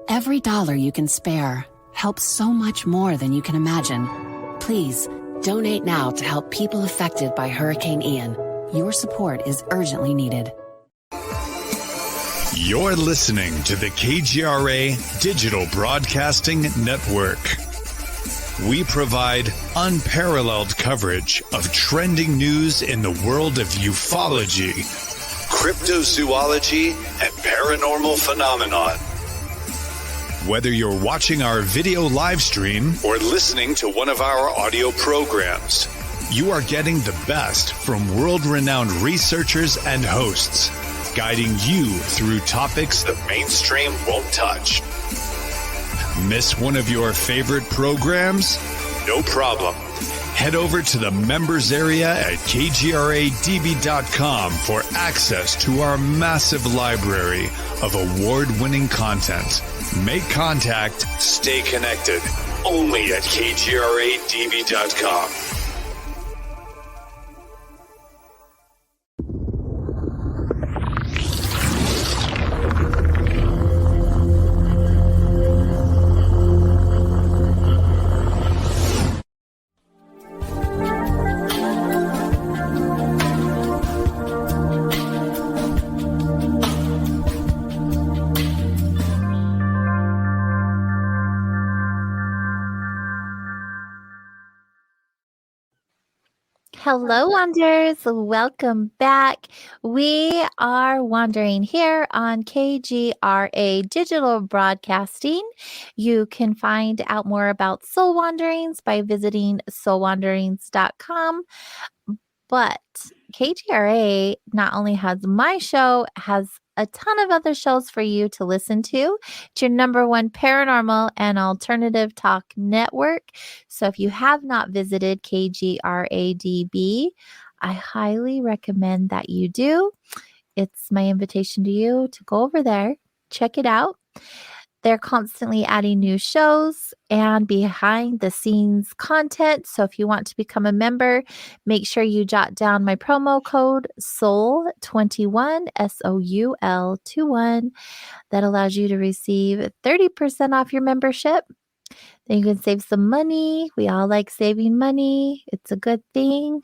Every dollar you can spare helps so much more than you can imagine. Please, donate now to help people affected by Hurricane Ian. Your support is urgently needed. You're listening to the KGRA Digital Broadcasting Network. We provide unparalleled coverage of trending news in the world of ufology, cryptozoology, and paranormal phenomenon. Whether you're watching our video live stream or listening to one of our audio programs, you are getting the best from world-renowned researchers and hosts, guiding you through topics the mainstream won't touch. Miss one of your favorite programs? No problem. Head over to the members area at kgradb.com for access to our massive library of award-winning content. Make contact, stay connected, only at kgradb.com. Hello, Wanders. Welcome back. We are wandering here on KGRA Digital Broadcasting. You can find out more about Soul Wanderings by visiting soulwanderings.com. But KGRA not only has my show, has a ton of other shows for you to listen to. It's your number one paranormal and alternative talk network. So if you have not visited KGRADB, I highly recommend that you do. It's my invitation to you to go over there, check it out. They're constantly adding new shows and behind the scenes content. So if you want to become a member, make sure you jot down my promo code SOUL21, SOUL21. That allows you to receive 30% off your membership. Then you can save some money. We all like saving money. It's a good thing.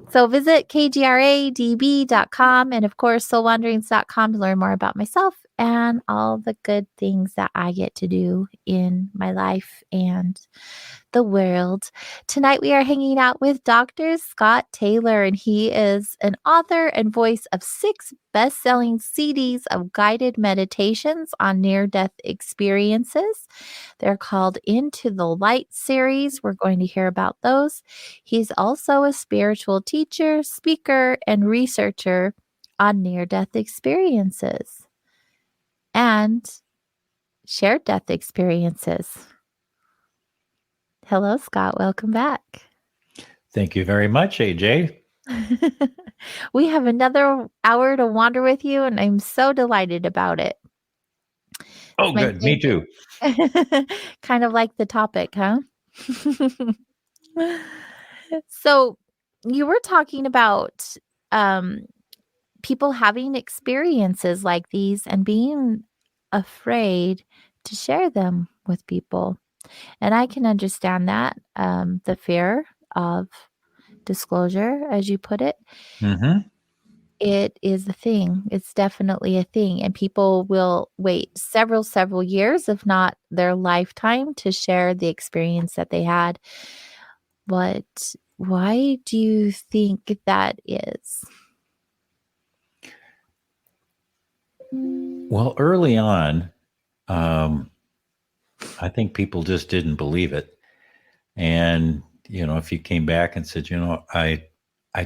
So visit kgradb.com and of course soulwanderings.com to learn more about myself and all the good things that I get to do in my life and the world. Tonight we are hanging out with Dr. Scott Taylor, and he is an author and voice of 6 best-selling CDs of guided meditations on near-death experiences. They're called Into the Light series. We're going to hear about those. He's also a spiritual teacher, speaker, and researcher on near-death experiences and shared death experiences. Hello, Scott. Welcome back. Thank you very much, AJ. We have another hour to wander with you, and I'm so delighted about it. Oh, good. Me too. Kind of like the topic, huh? So you were talking about people having experiences like these and being afraid to share them with people. And I can understand that, the fear of disclosure, as you put it. Mm-hmm. It is a thing. It's definitely a thing. And people will wait several years, if not their lifetime, to share the experience that they had. But why do you think that is? Well, early on, I think people just didn't believe it. And, if you came back and said, I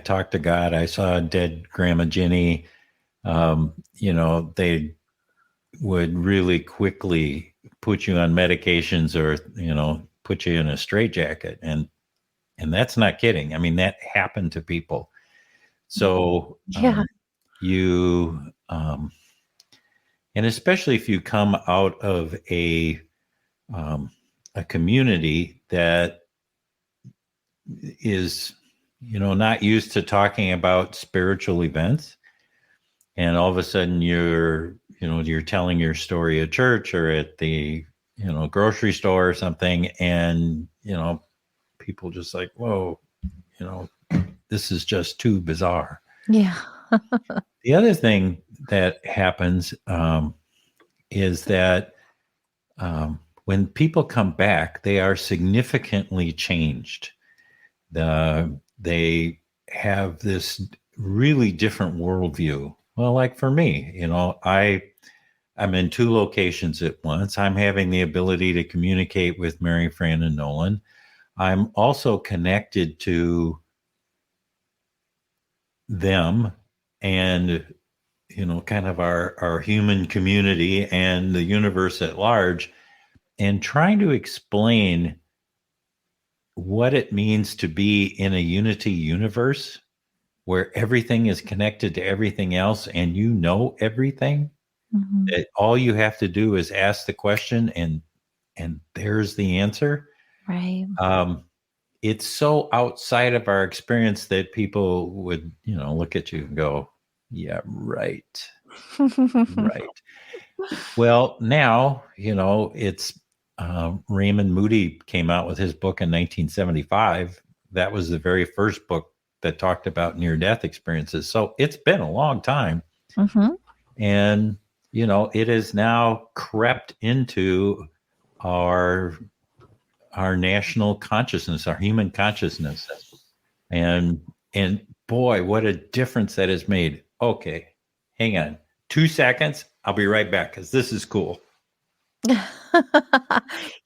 talked to God, I saw dead Grandma Ginny, they would really quickly put you on medications or, put you in a straitjacket. And that's not kidding. I mean, that happened to people. So Yeah. And especially if you come out of a community that is, not used to talking about spiritual events, and all of a sudden you're telling your story at church or at the, grocery store or something, and, people just like, whoa, this is just too bizarre. Yeah. The other thing that happens is that when people come back, they are significantly changed. They have this really different worldview. Well, like for me, you know, I'm in 2 locations at once. I'm having the ability to communicate with Mary, Fran, and Nolan. I'm also connected to them and, you know, kind of our human community and the universe at large, and trying to explain what it means to be in a unity universe where everything is connected to everything else and you know everything. Mm-hmm. That all you have to do is ask the question and there's the answer. Right. It's so outside of our experience that people would, you know, look at you and go, yeah, right. Right. Well, now, you know, it's Raymond Moody came out with his book in 1975. That was the very first book that talked about near-death experiences. So it's been a long time. Mm-hmm. And, you know, it has now crept into our national consciousness, our human consciousness. And boy, what a difference that has made. Okay, hang on 2 seconds. I'll be right back because this is cool.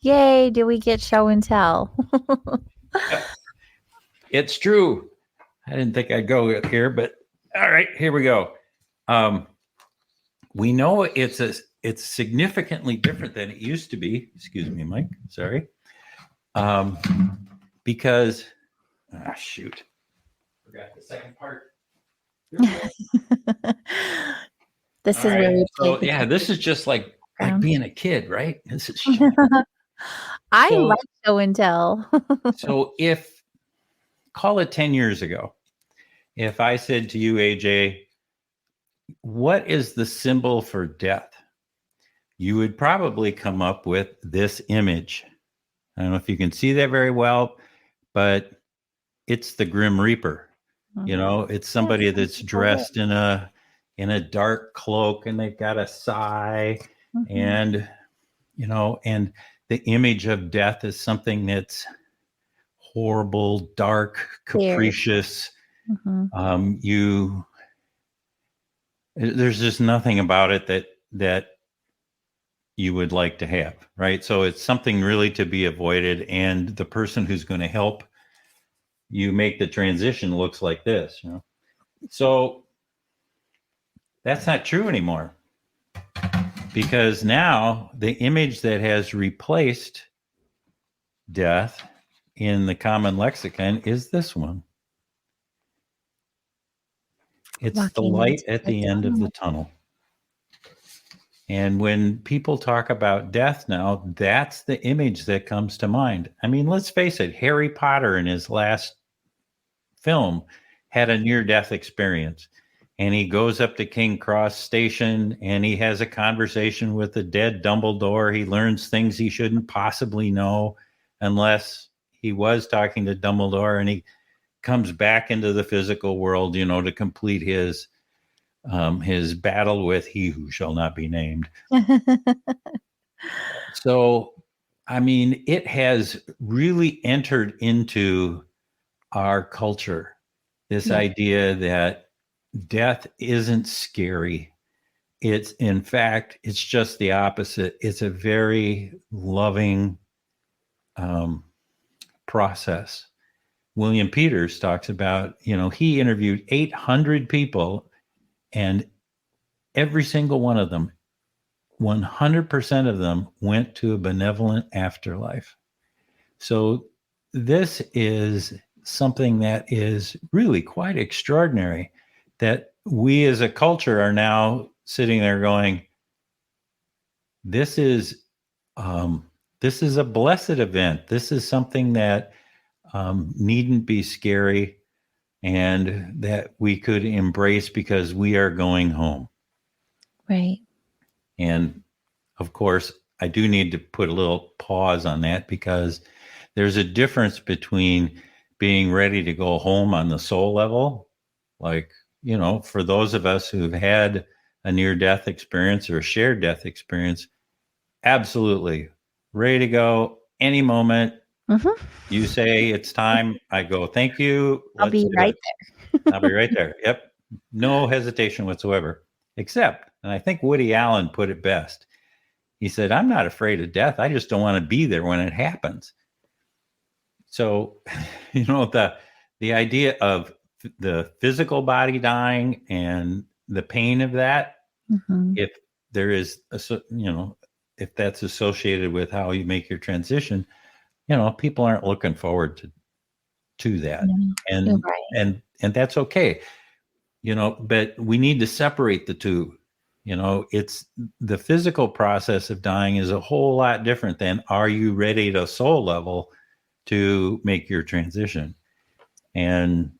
Yay, do we get show and tell? It's true. I didn't think I'd go here, but all right, here we go. We know it's significantly different than it used to be. Excuse me, Mike. Sorry. Because, shoot, forgot the second part. This is really so yeah, this is just like being a kid, right? This is I like show and tell. So if, call it 10 years ago, if I said to you, AJ, what is the symbol for death? You would probably come up with this image. I don't know if you can see that very well, but it's the Grim Reaper. Mm-hmm. You know, it's somebody that's dressed in a dark cloak and they've got a sigh. Mm-hmm. And, you know, and the image of death is something that's horrible, dark, capricious. Mm-hmm. There's just nothing about it that you would like to have, right? So it's something really to be avoided. And the person who's going to help you make the transition looks like this, you know? So that's not true anymore, because now the image that has replaced death in the common lexicon is this one. It's the light at the end of the tunnel. And when people talk about death now, that's the image that comes to mind. I mean, let's face it, Harry Potter in his last film had a near-death experience. And he goes up to King Cross Station and he has a conversation with the dead Dumbledore. He learns things he shouldn't possibly know unless he was talking to Dumbledore, and he comes back into the physical world, you know, to complete his battle with he who shall not be named. So, I mean, it has really entered into our culture, this idea that death isn't scary. It's, in fact, it's just the opposite. It's a very loving process. William Peters talks about, you know, he interviewed 800 people, and every single one of them, 100% of them went to a benevolent afterlife. So this is something that is really quite extraordinary, that we as a culture are now sitting there going, this is a blessed event. This is something that needn't be scary and that we could embrace because we are going home. Right. And of course, I do need to put a little pause on that, because there's a difference between being ready to go home on the soul level. Like, you know, for those of us who've had a near-death experience or a shared death experience, absolutely ready to go any moment. Mm-hmm. You say it's time, I go, thank you. I'll be right there. I'll be right there. Yep. No hesitation whatsoever. Except, and I think Woody Allen put it best. He said, I'm not afraid of death. I just don't want to be there when it happens. So, the idea of the physical body dying and the pain of that, Mm-hmm. if there is, if that's associated with how you make your transition, people aren't looking forward to that. Yeah, and that's okay. But we need to separate the two. It's the physical process of dying is a whole lot different than are you ready to soul level to make your transition? And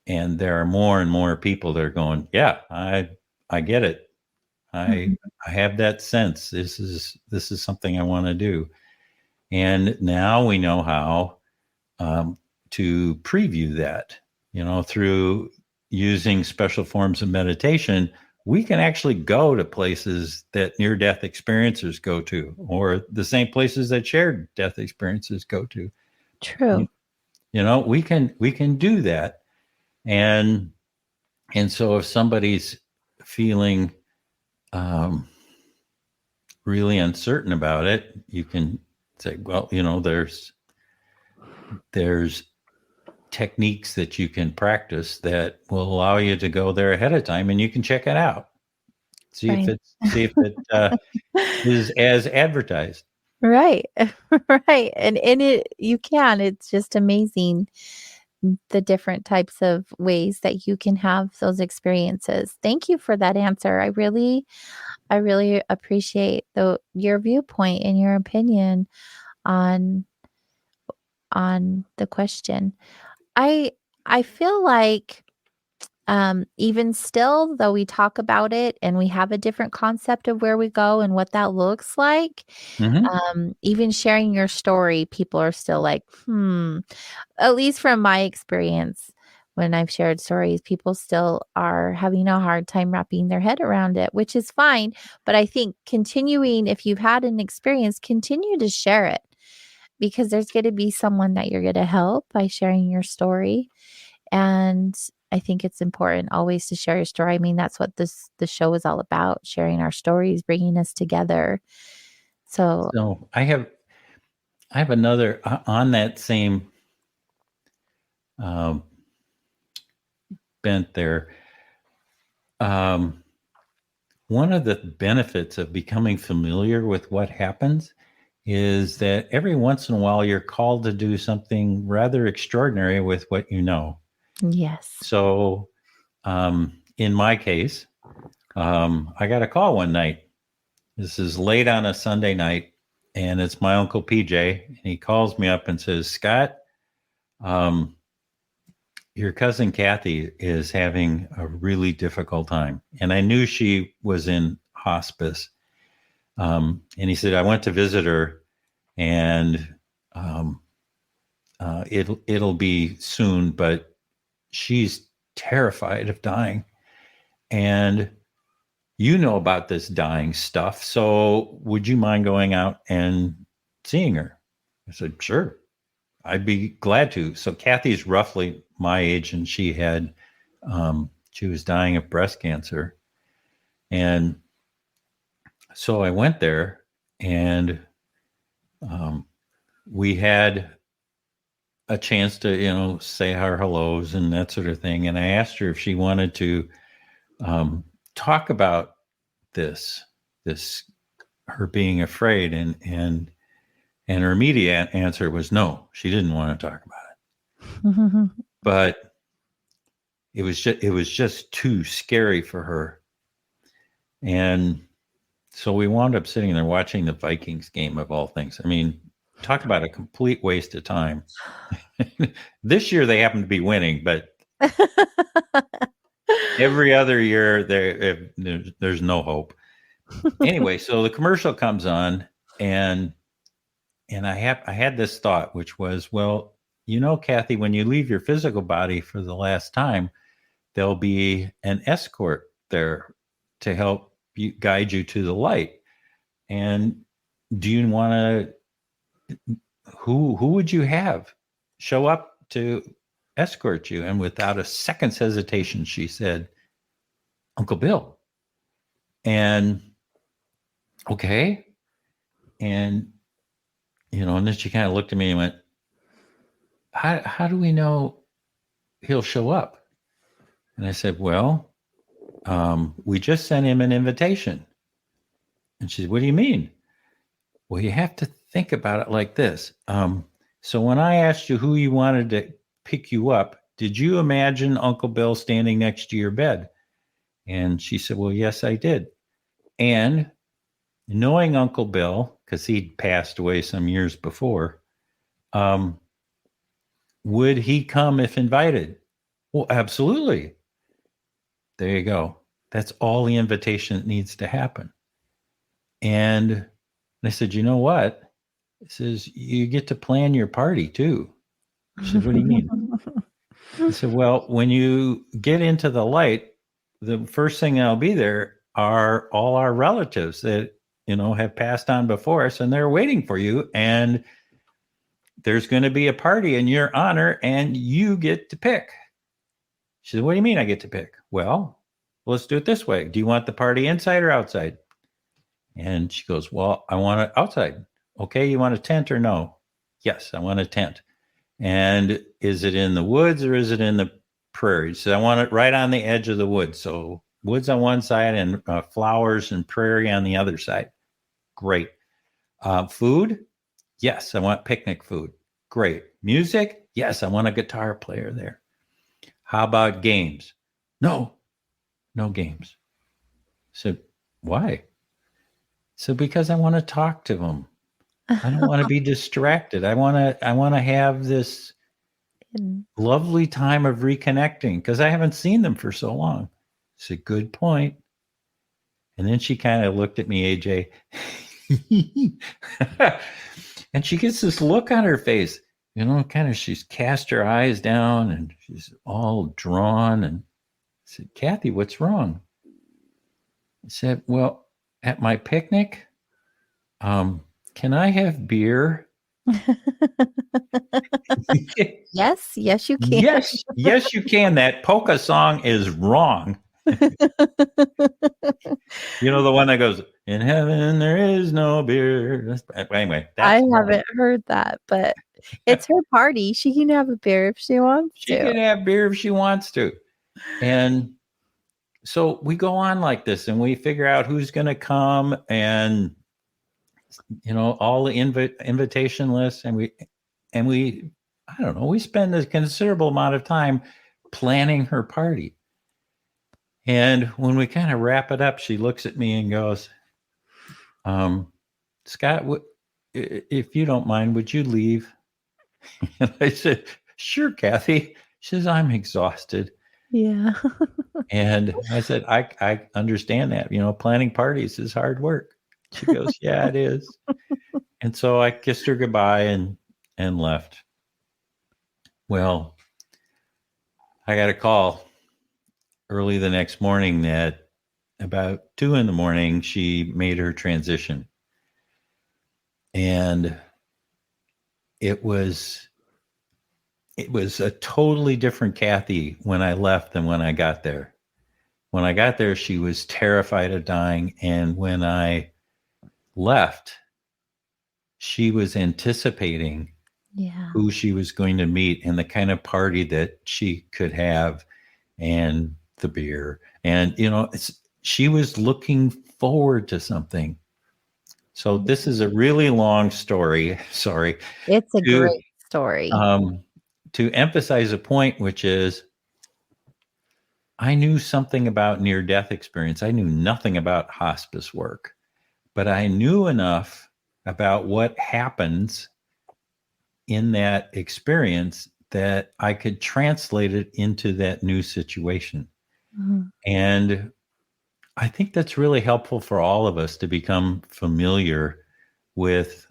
there are more and more people that are going, yeah, I get it. I have that sense. This is something I want to do. And now we know how to preview that, through using special forms of meditation. We can actually go to places that near-death experiencers go to, or the same places that shared death experiences go to. True. We can do that. And so if somebody's feeling really uncertain about it, you can say, well, there's techniques that you can practice that will allow you to go there ahead of time, and you can check it out. See if it is as advertised. Right. Right. And you can. It's just amazing the different types of ways that you can have those experiences. Thank you for that answer. I really appreciate your viewpoint and your opinion on the question. I feel like even still, though we talk about it and we have a different concept of where we go and what that looks like, even sharing your story, people are still like, at least from my experience, when I've shared stories, people still are having a hard time wrapping their head around it, which is fine. But I think continuing, if you've had an experience, continue to share it, because there's going to be someone that you're going to help by sharing your story. And I think it's important always to share your story. I mean, that's what the show is all about, sharing our stories, bringing us together. So I have another on that same bent there. One of the benefits of becoming familiar with what happens is that every once in a while you're called to do something rather extraordinary with what you know. Yes. So in my case, I got a call one night. This is late on a Sunday night, and it's my Uncle PJ. And he calls me up and says, Scott, your cousin Kathy is having a really difficult time. And I knew she was in hospice. And he said, I went to visit her, and it'll be soon, but she's terrified of dying. And you know about this dying stuff. So would you mind going out and seeing her? I said, sure, I'd be glad to. So Kathy's roughly my age, and she was dying of breast cancer. And so I went there, and we had a chance to, say our hellos and that sort of thing. And I asked her if she wanted to talk about this, her being afraid. And her immediate answer was no, she didn't want to talk about it. But it was just too scary for her. And so we wound up sitting there watching the Vikings game, of all things. I mean, talk about a complete waste of time. This year they happen to be winning, but every other year there's no hope. Anyway, so the commercial comes on, and I had this thought, which was, well, Kathy, when you leave your physical body for the last time, there'll be an escort there to help you guide you to the light. And do you want to, who would you have show up to escort you? And without a second's hesitation, she said, Uncle Bill. And okay. And, and then she kind of looked at me and went, how do we know he'll show up? And I said, well, we just sent him an invitation. And she said, what do you mean? Well, you have to think about it like this. So when I asked you who you wanted to pick you up, did you imagine Uncle Bill standing next to your bed? And she said, well, yes, I did. And knowing Uncle Bill, because he'd passed away some years before, would he come if invited? Well, absolutely. There you go. That's all the invitation that needs to happen. And I said, you know what? He says, you get to plan your party too. She said, what do you mean? I said, well, when you get into the light, the first thing that'll be there are all our relatives that, have passed on before us, and they're waiting for you. And there's going to be a party in your honor, and you get to pick. She said, what do you mean I get to pick? Well, let's do it this way. Do you want the party inside or outside? And she goes, well, I want it outside. Okay, you want a tent or no? Yes, I want a tent. And is it in the woods or is it in the prairie? She said, I want it right on the edge of the woods. So woods on one side and flowers and prairie on the other side. Great. Food? Yes, I want picnic food. Great. Music? Yes, I want a guitar player there. How about games? No games. So why? So because I want to talk to them. I don't want to be distracted. I want to have this lovely time of reconnecting because I haven't seen them for so long. It's a good point. And then she kind of looked at me, AJ, and she gets this look on her face, kind of she's cast her eyes down and she's all drawn. And I said, Kathy, what's wrong? I said, well, at my picnic, can I have beer? Yes, you can. Yes, you can. That polka song is wrong. The one that goes, in heaven there is no beer. Anyway, I haven't heard that, but it's her party. She can have a beer if she wants to. She can have beer if she wants to. And so we go on like this and we figure out who's going to come and, all the invitation lists. And we, I don't know, we spend a considerable amount of time planning her party. And when we kind of wrap it up, she looks at me and goes, Scott, if you don't mind, would you leave? And I said, sure, Kathy. She says, I'm exhausted. Yeah. And I said, I understand that. Planning parties is hard work. She goes, yeah, it is. And so I kissed her goodbye and left. Well, I got a call early the next morning that about 2 a.m, she made her transition. And it was a totally different Kathy when I left than when I got there. When I got there, she was terrified of dying. And when I left, she was anticipating who she was going to meet and the kind of party that she could have and the beer. And, she was looking forward to something. So this is a really long story. Sorry. It's a great story. To emphasize a point, which is I knew something about near-death experience. I knew nothing about hospice work, but I knew enough about what happens in that experience that I could translate it into that new situation. Mm-hmm. And I think that's really helpful for all of us to become familiar with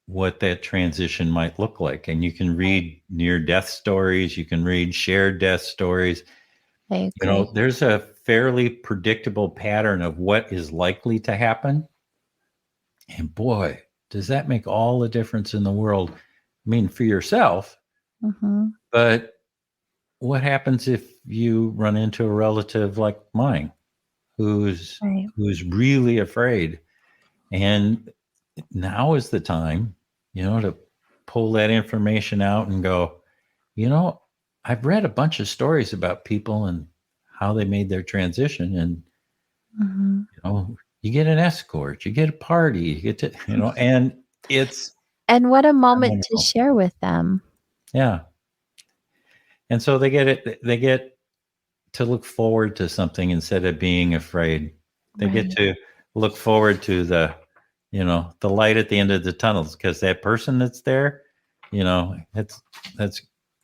what that transition might look like. And you can read near-death stories. You can read shared death stories. There's a fairly predictable pattern of what is likely to happen. And boy, does that make all the difference in the world. I mean, for yourself, but what happens if you run into a relative like mine who's really afraid? And now is the time, to pull that information out and go, I've read a bunch of stories about people and how they made their transition. And, you get an escort, you get a party, you get to, and it's. And what a moment to share with them. Yeah. And so they get to look forward to something instead of being afraid. They get to look forward to the light at the end of the tunnels, because that person that's there, that's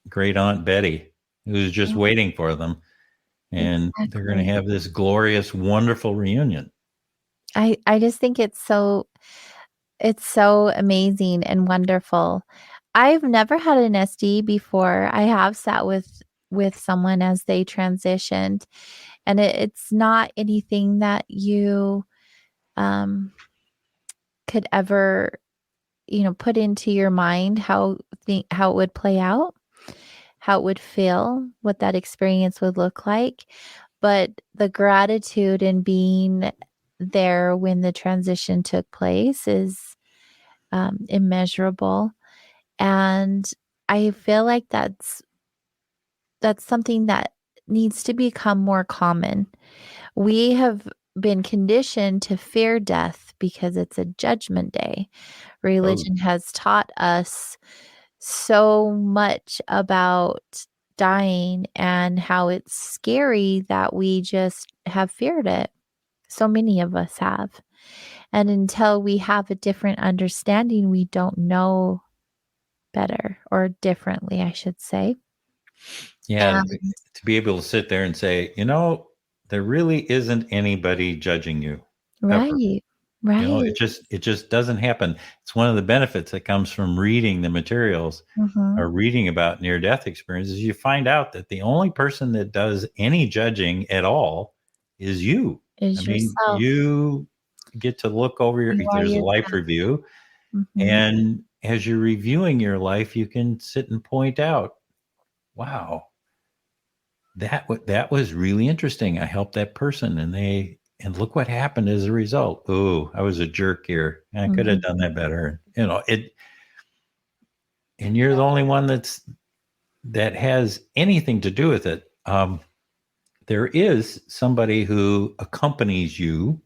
great Aunt Betty who's just waiting for them. And they're going to have this glorious, wonderful reunion. I just think it's so amazing and wonderful. I've never had an SD before. I have sat with someone as they transitioned, and it's not anything that you could ever put into your mind how it would play out, how it would feel, what that experience would look like. But the gratitude in being there when the transition took place is immeasurable. And I feel like that's something that needs to become more common. We have been conditioned to fear death because it's a judgment day. Religion has taught us so much about dying and how it's scary that we just have feared it. So many of us have. And until we have a different understanding, we don't know better, or differently, I should say. Yeah, to be able to sit there and say, there really isn't anybody judging you. Right. Ever. Right. It just doesn't happen. It's one of the benefits that comes from reading the materials or reading about near-death experiences. You find out that the only person that does any judging at all is you. Yourself. You get to look over there's a life review. And as you're reviewing your life, you can sit and point out, wow, that was really interesting. I helped that person, and look what happened as a result. Oh, I was a jerk here. I could have done that better. And you're the only one that has anything to do with it. There is somebody who accompanies you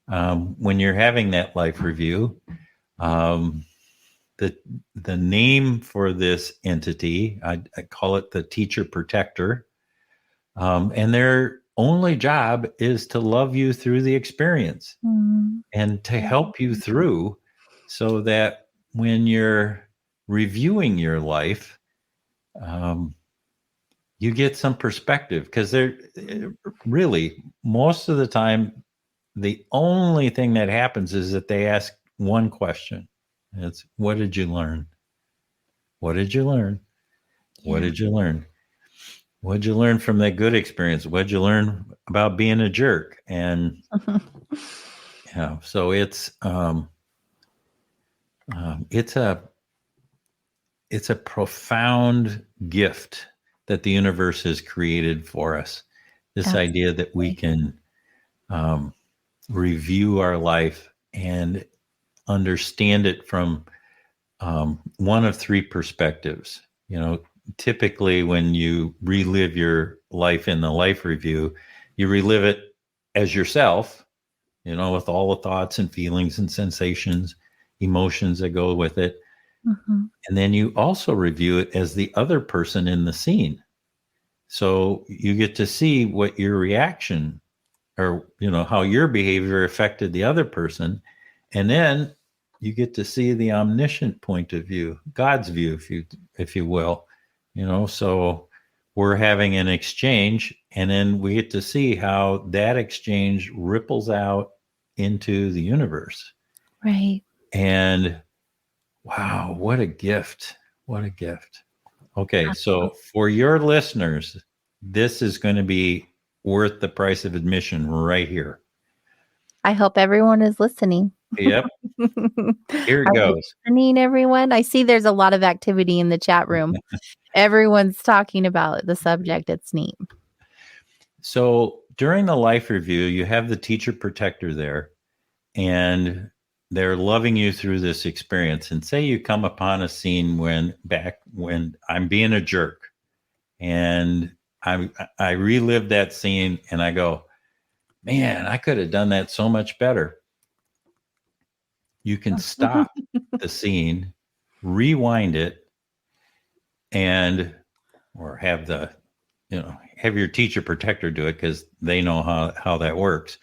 when you're having that life review. The name for this entity, I call it the teacher protector. And their only job is to love you through the experience and to help you through, so that when you're reviewing your life, you get some perspective. Because they're really, most of the time, the only thing that happens is that they ask one question. It's, what did you learn? What did you learn? What did you learn? What'd you learn from that good experience? What'd you learn about being a jerk? And so it's a profound gift that the universe has created for us. This idea that we can review our life and understand it from one of three perspectives. Typically when you relive your life in the life review, you relive it as yourself, with all the thoughts and feelings and sensations, emotions that go with it. And then you also review it as the other person in the scene. So you get to see what your reaction, or, how your behavior affected the other person. And then you get to see the omniscient point of view, God's view, if you will. So we're having an exchange, and then we get to see how that exchange ripples out into the universe. Right. And wow, what a gift. What a gift. Okay. So for your listeners, this is going to be worth the price of admission right here. I hope everyone is listening. Yep. Here it Are you goes. listening, everyone? I see there's a lot of activity in the chat room. Everyone's talking about the subject. It's neat. So during the life review, you have the teacher protector there, and they're loving you through this experience. And say you come upon a scene when I'm being a jerk, and I relive that scene, and I go, man, I could have done that so much better. You can stop the scene, rewind it, or have your teacher protector do it, because they know how that works.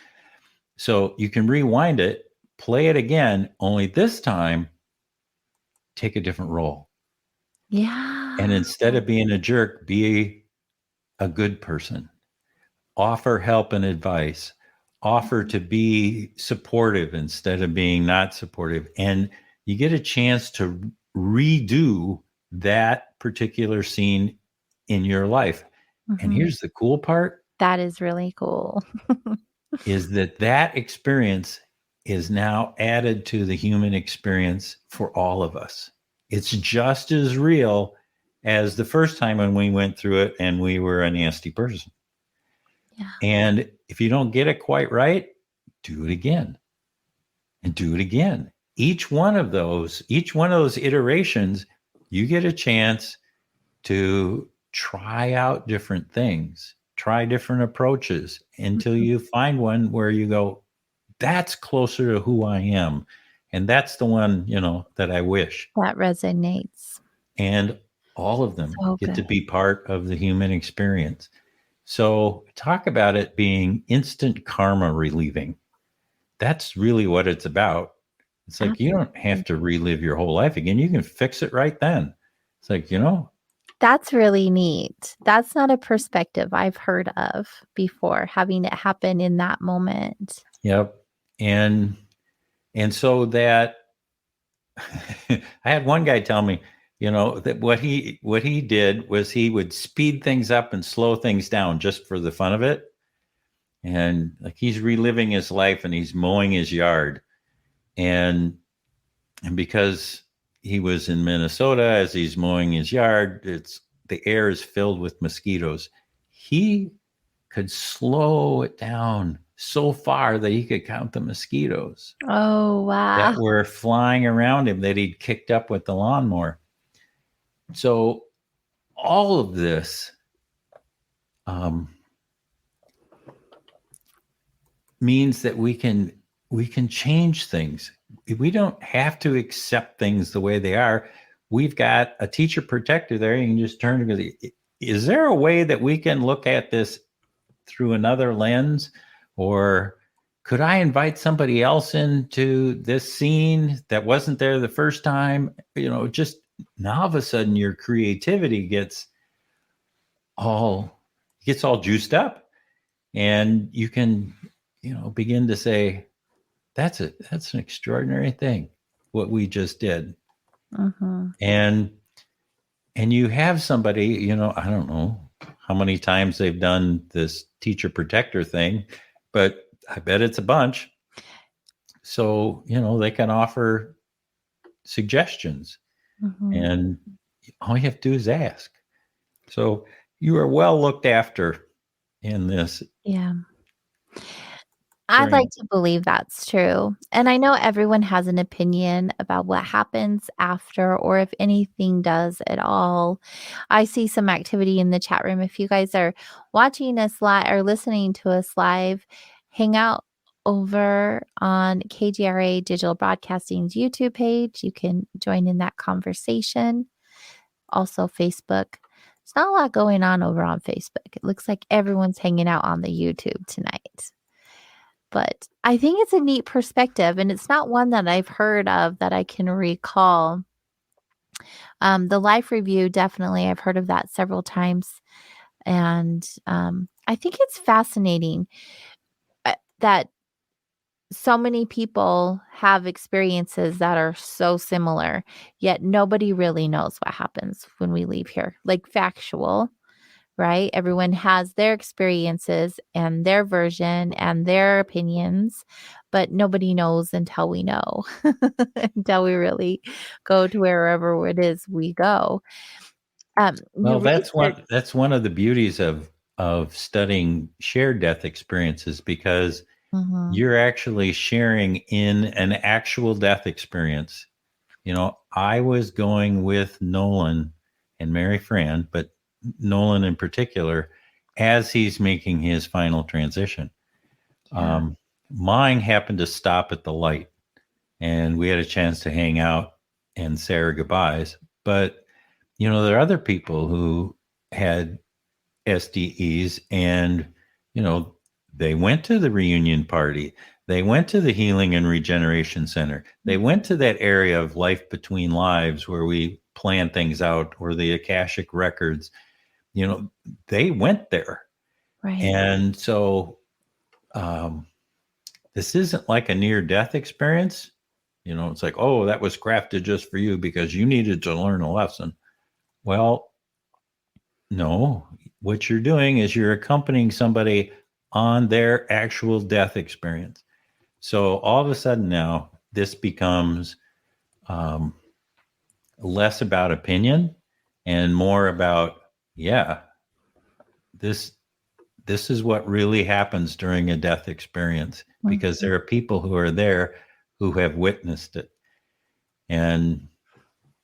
So you can rewind it, play it again, only this time take a different role. Yeah. And instead of being a jerk, be a good person. Offer help and advice. Offer to be supportive instead of being not supportive. And you get a chance to redo that particular scene in your life. And here's the cool part. That is really cool. Is that experience is now added to the human experience for all of us. It's just as real as the first time when we went through it and we were a nasty person. Yeah. And if you don't get it quite right, do it again and do it again. Each one of those iterations, you get a chance to try out different things, try different approaches until you find one where you go, that's closer to who I am. And that's the one, that I wish. That resonates. And all of them get to be part of the human experience. So talk about it being instant karma relieving. That's really what it's about. It's like, you don't have to relive your whole life again. You can fix it right then. It's like, That's really neat. That's not a perspective I've heard of before, having it happen in that moment. Yep. And so that I had one guy tell me, that what he did was he would speed things up and slow things down just for the fun of it. And like he's reliving his life and he's mowing his yard. And because he was in Minnesota, as he's mowing his yard, the air is filled with mosquitoes. He could slow it down so far that he could count the mosquitoes. Oh, wow. That were flying around him that he'd kicked up with the lawnmower. So all of this means that we can change things. We don't have to accept things the way they are. We've got a teacher protector there. You can just turn to is there a way that we can look at this through another lens? Or could I invite somebody else into this scene that wasn't there the first time? Just now all of a sudden your creativity gets all juiced up, and you can, begin to say, that's an extraordinary thing, what we just did. Mm-hmm. And you have somebody, I don't know how many times they've done this teacher protector thing, but I bet it's a bunch. So, they can offer suggestions, and all you have to do is ask. So you are well looked after in this. Yeah. I'd like to believe that's true. And I know everyone has an opinion about what happens after, or if anything does at all. I see some activity in the chat room. If you guys are watching us live or listening to us live, hang out over on KGRA Digital Broadcasting's YouTube page. You can join in that conversation. Also, Facebook. There's not a lot going on over on Facebook. It looks like everyone's hanging out on the YouTube tonight. But I think it's a neat perspective, and it's not one that I've heard of that I can recall. The life review, definitely, I've heard of that several times. And I think it's fascinating that so many people have experiences that are so similar, yet nobody really knows what happens when we leave here, like factual, right? Everyone has their experiences and their version and their opinions, but nobody knows until we know, until we really go to wherever it is we go. Well, that's one of the beauties of studying shared death experiences, because you're actually sharing in an actual death experience. I was going with Nolan and Mary Fran, but Nolan in particular, as he's making his final transition. Yeah. Mine happened to stop at the light, and we had a chance to hang out and say our goodbyes. But, there are other people who had SDEs, and, they went to the reunion party. They went to the Healing and Regeneration Center. They went to that area of life between lives where we plan things out, or the Akashic records. They went there. Right. And so this isn't like a near-death experience. It's like, oh, that was crafted just for you because you needed to learn a lesson. Well, no. What you're doing is you're accompanying somebody on their actual death experience. So all of a sudden now, this becomes less about opinion and more about, this is what really happens during a death experience, because there are people who are there who have witnessed it. And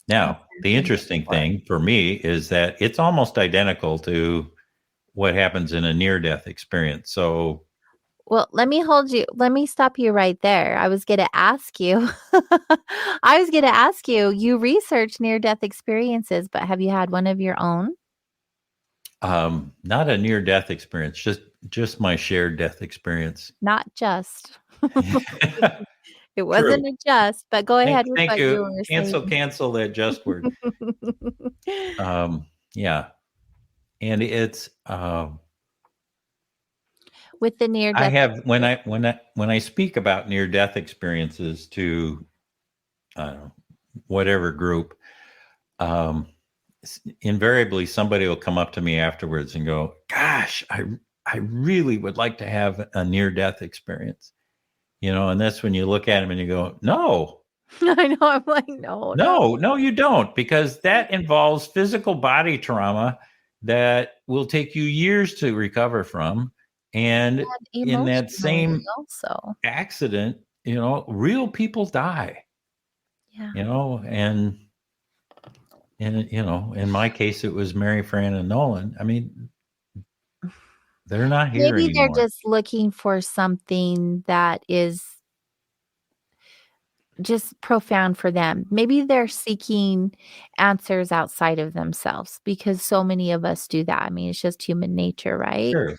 now the interesting thing for me is that it's almost identical to what happens in a near-death experience. So, well, let me stop you right there. I was going to ask you, you research near-death experiences, but have you had one of your own? Not a near-death experience, just my shared death experience. Not just. It wasn't a just, but go ahead with Thank what you. you were saying. Cancel that just word. Yeah. And it's with the near death. I have when I speak about near death experiences to whatever group, invariably somebody will come up to me afterwards and go, "Gosh, I really would like to have a near death experience." And that's when you look at them and you go, "No." I know. I'm like, no, you don't, because that involves physical body trauma that will take you years to recover from. And in that same accident, real people die. Yeah. And in my case, it was Mary Fran and Nolan. I mean, they're not here Maybe anymore. They're just looking for something that is just profound for them. Maybe they're seeking answers outside of themselves, because so many of us do that. I mean, it's just human nature, right? Sure.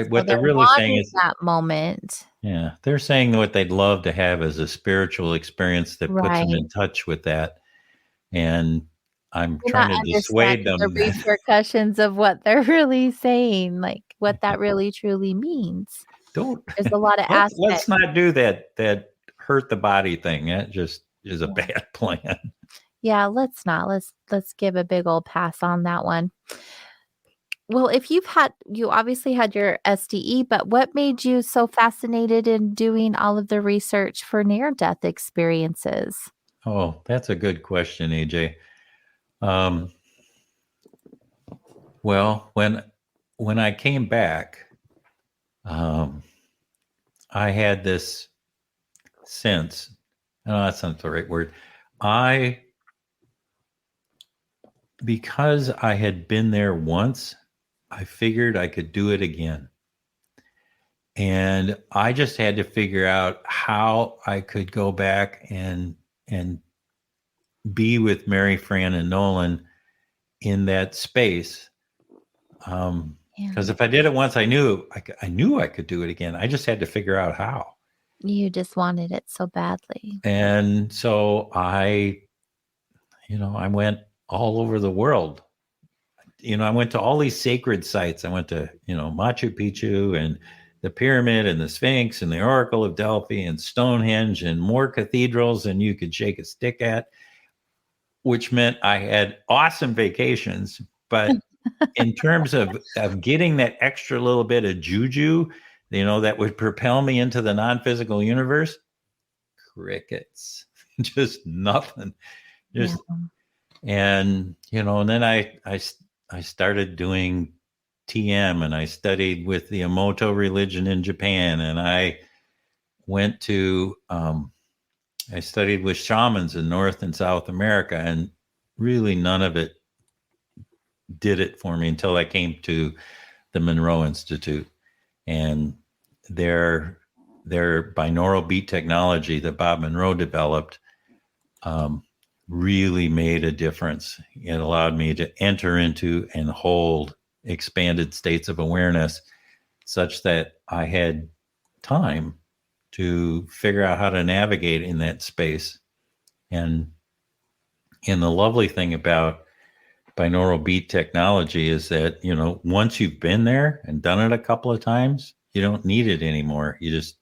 What they're really saying is that moment. Yeah, they're saying what they'd love to have is a spiritual experience that puts them in touch with that. And I'm trying to dissuade them. The repercussions of what they're really saying, like what that really truly means. There's a lot of aspects. Let's not do that hurt the body thing. That just is a bad plan. Yeah, let's not. Let's give a big old pass on that one. Well, if you obviously had your SDE, but what made you so fascinated in doing all of the research for near-death experiences? Oh, that's a good question, AJ. Well, when I came back, I had this sense. No, that's not the right word. Because I had been there once, I figured I could do it again. And I just had to figure out how I could go back and be with Mary Fran and Nolan in that space. Because if I did it once, I knew I could do it again. I just had to figure out how. You just wanted it so badly. And so I went all over the world. I went to all these sacred sites. I went to, Machu Picchu and the pyramid and the Sphinx and the Oracle of Delphi and Stonehenge and more cathedrals than you could shake a stick at, which meant I had awesome vacations, but in terms of getting that extra little bit of juju, that would propel me into the non-physical universe, crickets. Just nothing. Just and and then I started doing TM, and I studied with the Emoto religion in Japan, and I went to I studied with shamans in North and South America, and really none of it did it for me until I came to the Monroe Institute, and their binaural beat technology that Bob Monroe developed really made a difference. It allowed me to enter into and hold expanded states of awareness such that I had time to figure out how to navigate in that space. And the lovely thing about binaural beat technology is that, once you've been there and done it a couple of times, you don't need it anymore. You just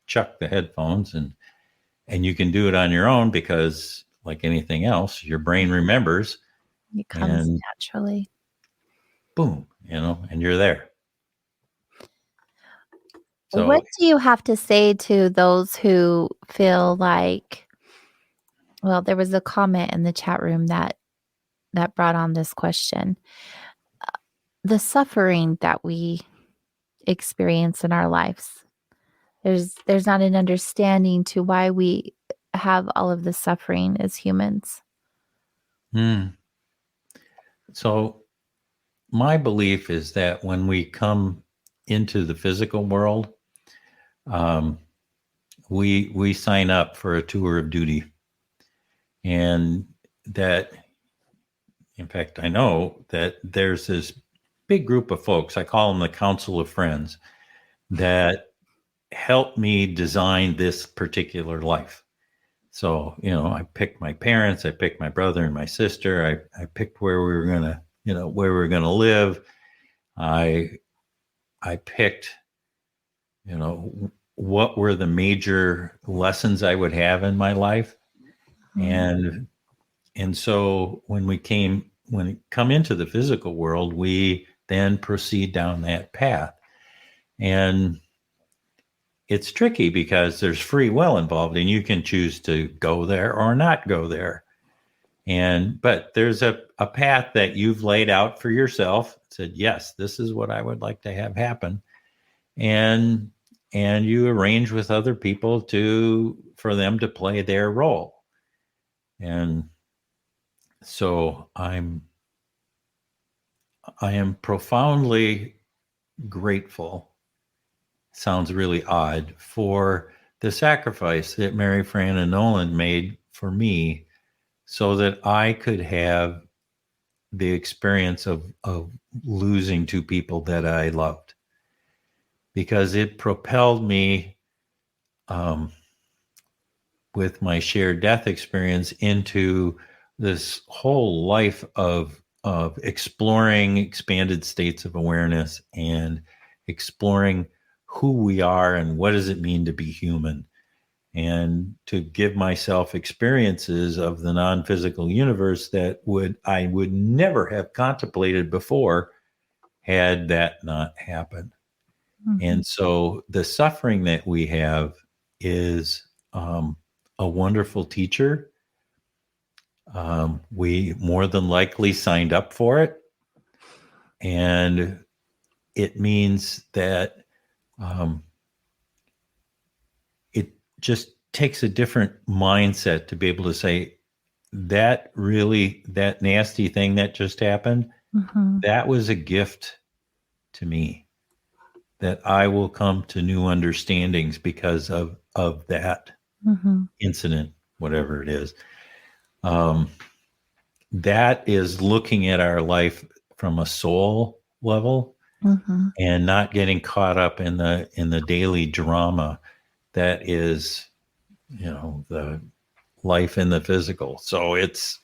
chuck the headphones and you can do it on your own, because like anything else, your brain remembers. It comes naturally. Boom, and you're there. So, what do you have to say to those who feel like, well, there was a comment in the chat room that brought on this question. The suffering that we experience in our lives. There's not an understanding to why we have all of this suffering as humans. So my belief is that when we come into the physical world, we sign up for a tour of duty. And that, in fact, I know that there's this big group of folks, I call them the Council of Friends, that helped me design this particular life. So, I picked my parents, I picked my brother and my sister, I picked where we were gonna, where we were gonna live. I picked, what were the major lessons I would have in my life. And so when we come into the physical world, we then proceed down that path. And it's tricky because there's free will involved, and you can choose to go there or not go there. But there's a path that you've laid out for yourself, said, yes, this is what I would like to have happen. And you arrange with other people for them to play their role. And so I am profoundly grateful, sounds really odd, for the sacrifice that Mary Fran and Nolan made for me so that I could have the experience of losing two people that I loved, because it propelled me with my shared death experience into this whole life of exploring expanded states of awareness and exploring who we are and what does it mean to be human, and to give myself experiences of the non-physical universe that I would never have contemplated before had that not happened. And so the suffering that we have is a wonderful teacher. We more than likely signed up for it. And it means that it just takes a different mindset to be able to say, that nasty thing that just happened, that was a gift to me, that I will come to new understandings because of that incident, whatever it is. That is looking at our life from a soul level and not getting caught up in the daily drama that is, the life in the physical. So it's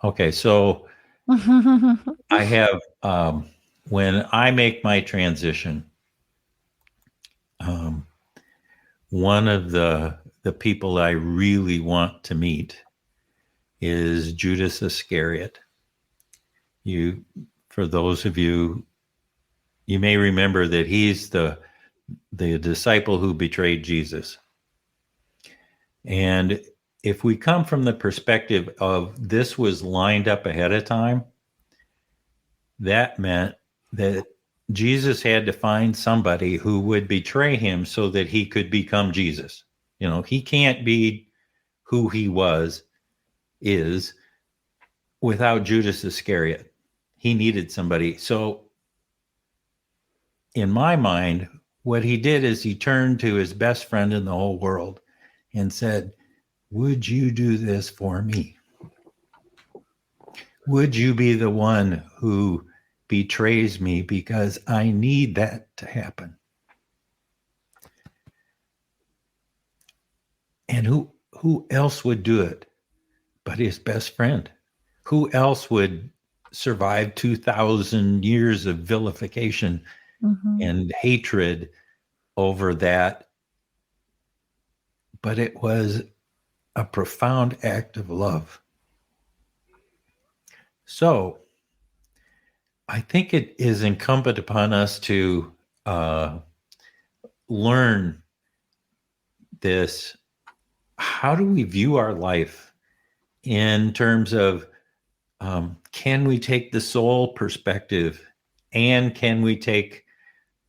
okay. So I have, when I make my transition, one of the people I really want to meet is Judas Iscariot. For those of you, you may remember that he's the disciple who betrayed Jesus. And if we come from the perspective of this was lined up ahead of time, that meant that Jesus had to find somebody who would betray him so that he could become Jesus. He can't be who he is without Judas Iscariot. He needed somebody. So in my mind, what he did is he turned to his best friend in the whole world and said, would you do this for me? Would you be the one who betrays me, because I need that to happen? And who else would do it but his best friend? Who else would survive 2,000 years of vilification and hatred over that? But it was a profound act of love. So I think it is incumbent upon us to learn this. How do we view our life in terms of can we take the soul perspective, and can we take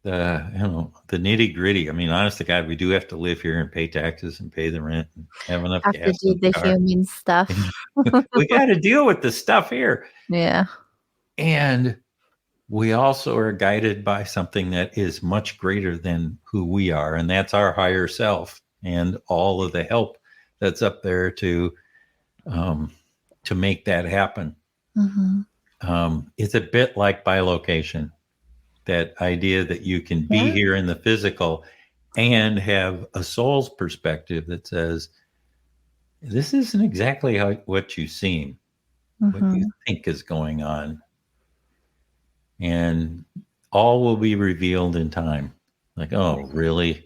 the nitty gritty? I mean, honest to God, we do have to live here and pay taxes and pay the rent and have enough gas. Have to do the human stuff. We got to deal with the stuff here. Yeah. And we also are guided by something that is much greater than who we are, and that's our higher self and all of the help that's up there to make that happen. It's a bit like bilocation, that idea that you can be here in the physical and have a soul's perspective that says, this isn't exactly what you seem, what you think is going on. And all will be revealed in time. Like, oh, really?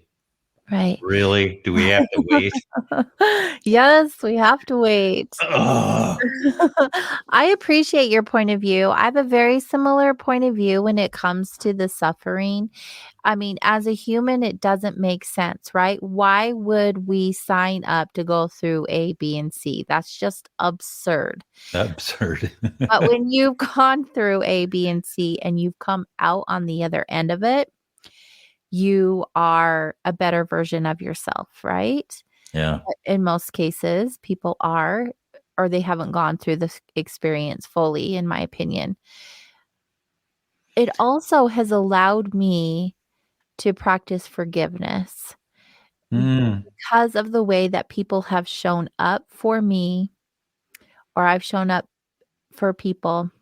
Right. Really? Do we have to wait? Yes, we have to wait. I appreciate your point of view. I have a very similar point of view when it comes to the suffering. I mean, as a human, it doesn't make sense, right? Why would we sign up to go through A, B, and C? That's just absurd. Absurd. But when you've gone through A, B, and C and you've come out on the other end of it, you are a better version of yourself, right? Yeah. But in most cases, people are, or they haven't gone through this experience fully, in my opinion. It also has allowed me to practice forgiveness because of the way that people have shown up for me, or I've shown up for people.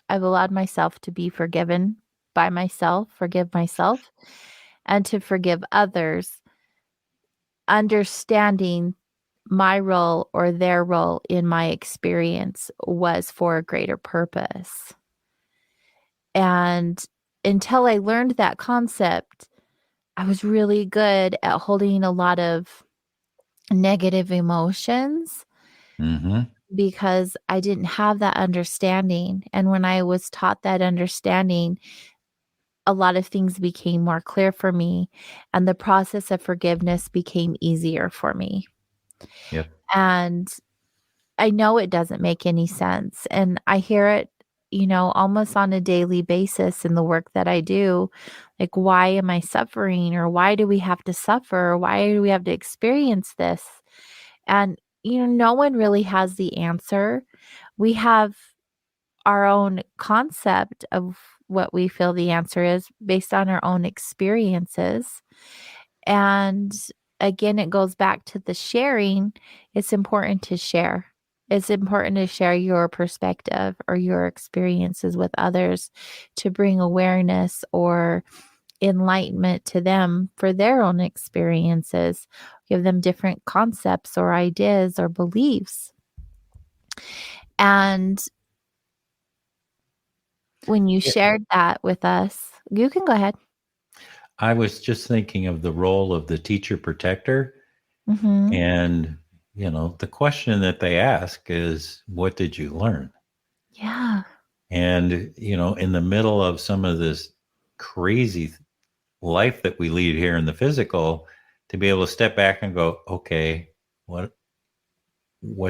I've allowed myself to be forgiven by myself, forgive myself, and to forgive others, understanding my role or their role in my experience was for a greater purpose. And until I learned that concept, I was really good at holding a lot of negative emotions because I didn't have that understanding. And when I was taught that understanding, a lot of things became more clear for me, and the process of forgiveness became easier for me. Yep. And I know it doesn't make any sense. And I hear it, almost on a daily basis in the work that I do. Like, why am I suffering? Or why do we have to suffer? Or why do we have to experience this? And, no one really has the answer. We have our own concept of what we feel the answer is based on our own experiences. And again, it goes back to the sharing. It's important to share. It's important to share your perspective or your experiences with others to bring awareness or enlightenment to them for their own experiences. Give them different concepts or ideas or beliefs. And when you shared that with us, you can go ahead. I was just thinking of the role of the teacher protector. And, the question that they ask is, what did you learn? Yeah. And, in the middle of some of this crazy life that we lead here in the physical, to be able to step back and go, okay, what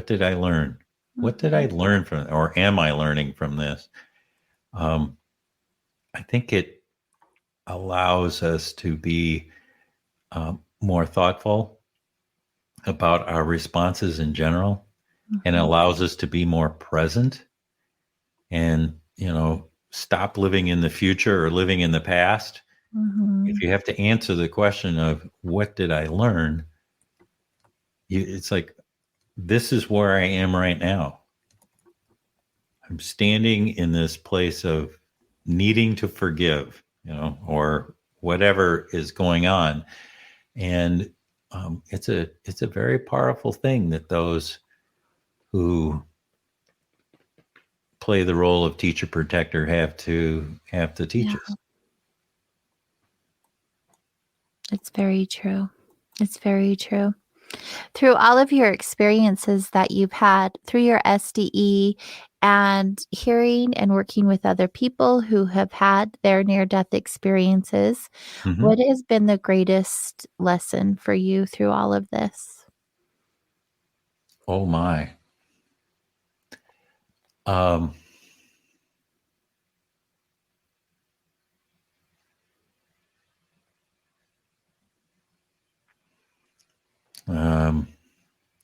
did I learn? Mm-hmm. What did I learn from, or am I learning from this? I think it allows us to be more thoughtful about our responses in general, mm-hmm. and allows us to be more present and, stop living in the future or living in the past. Mm-hmm. If you have to answer the question of what did I learn, it's like, this is where I am right now. I'm standing in this place of needing to forgive, or whatever is going on. And it's a very powerful thing that those who play the role of teacher protector have to teach us. It's very true. It's very true. Through all of your experiences that you've had through your SDE and hearing and working with other people who have had their near-death experiences, mm-hmm. what has been the greatest lesson for you through all of this? Oh my.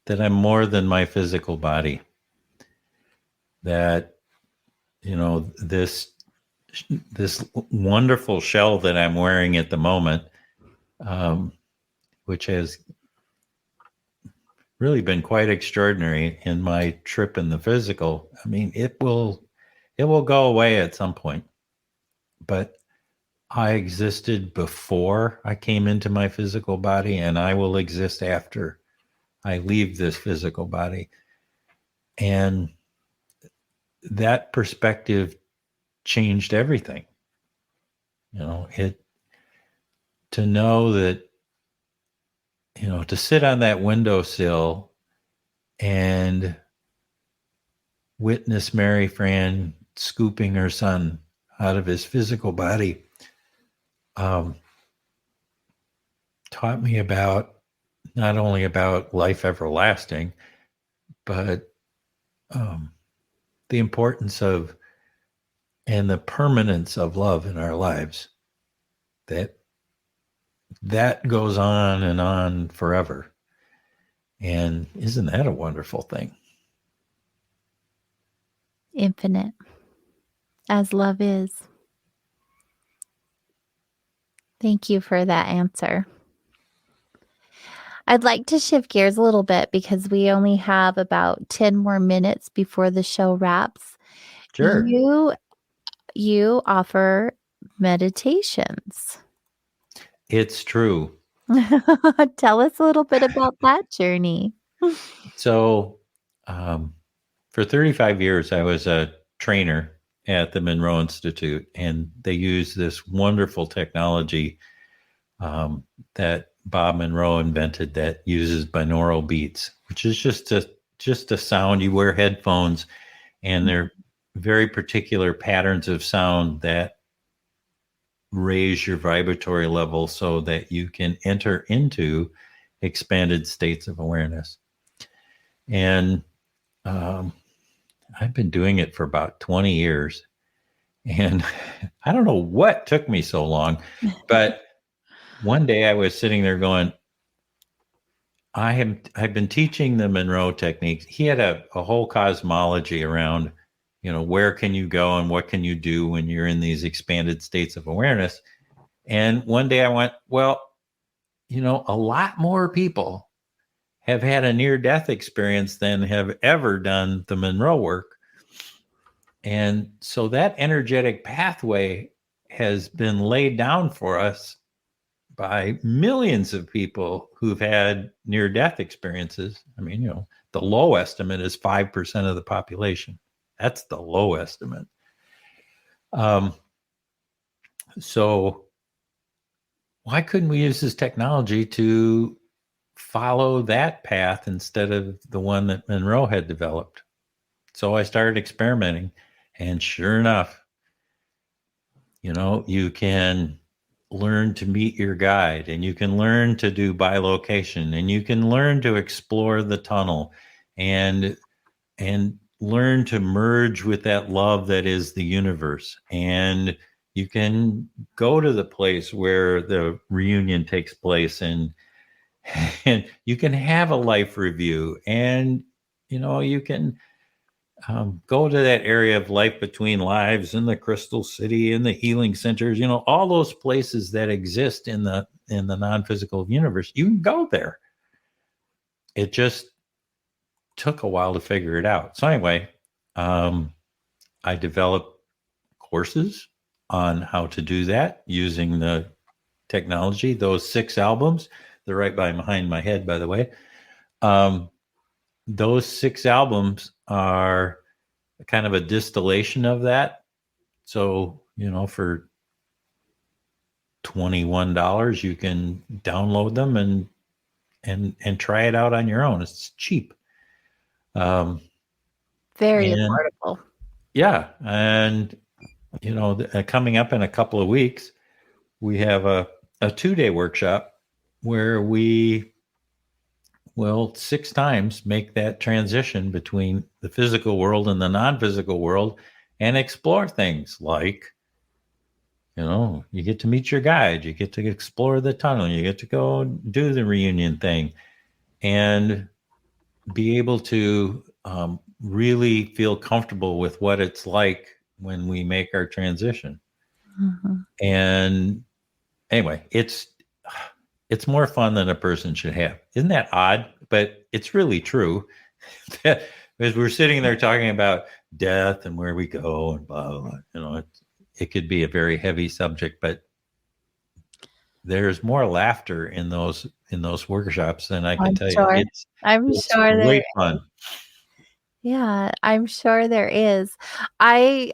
That I'm more than my physical body. That, this wonderful shell that I'm wearing at the moment, which has really been quite extraordinary in my trip in the physical. I mean, it will go away at some point, but I existed before I came into my physical body, and I will exist after I leave this physical body. And that perspective changed everything. To know that, to sit on that windowsill and witness Mary Fran scooping her son out of his physical body, taught me not only about life everlasting, but the importance of and the permanence of love in our lives. That goes on and on forever. And isn't that a wonderful thing? Infinite, as love is. Thank you for that answer. I'd like to shift gears a little bit because we only have about 10 more minutes before the show wraps. Sure. You offer meditations. It's true. Tell us a little bit about that journey. So, for 35 years, I was a trainer at the Monroe Institute, and they use this wonderful technology that Bob Monroe invented that uses binaural beats, which is just a sound. You wear headphones, and they're very particular patterns of sound that raise your vibratory level so that you can enter into expanded states of awareness. And I've been doing it for about 20 years. And I don't know what took me so long, but one day I was sitting there going, I've been teaching the Monroe techniques. He had a whole cosmology around, where can you go and what can you do when you're in these expanded states of awareness. And one day I went, well, a lot more people have had a near-death experience than have ever done the Monroe work. And so that energetic pathway has been laid down for us by millions of people who've had near-death experiences. I mean, the low estimate is 5% of the population. That's the low estimate. So why couldn't we use this technology to follow that path instead of the one that Monroe had developed? So I started experimenting, And sure enough, you can learn to meet your guide, and you can learn to do bilocation, and you can learn to explore the tunnel and learn to merge with that love that is the universe. And you can go to the place where the reunion takes place, and you can have a life review, and you can go to that area of life between lives in the Crystal City and the healing centers, all those places that exist in the non-physical universe. You can go there. It just took a while to figure it out. So anyway, I developed courses on how to do that using the technology. Those 6 albums, they're right behind my head, by the way. Those 6 albums are kind of a distillation of that. So, for $21, you can download them and try it out on your own. It's cheap. Very affordable. Yeah. And, coming up in a couple of weeks, we have a 2-day workshop where we will 6 times make that transition between the physical world and the non-physical world and explore things like, you get to meet your guide, you get to explore the tunnel, you get to go do the reunion thing, and be able to really feel comfortable with what it's like when we make our transition. Mm-hmm. And anyway, it's more fun than a person should have. Isn't that odd? But it's really true. As we're sitting there talking about death and where we go and blah, blah, blah, it could be a very heavy subject, but there's more laughter in those workshops than I can tell you. It's sure great fun. Yeah, I'm sure there is. I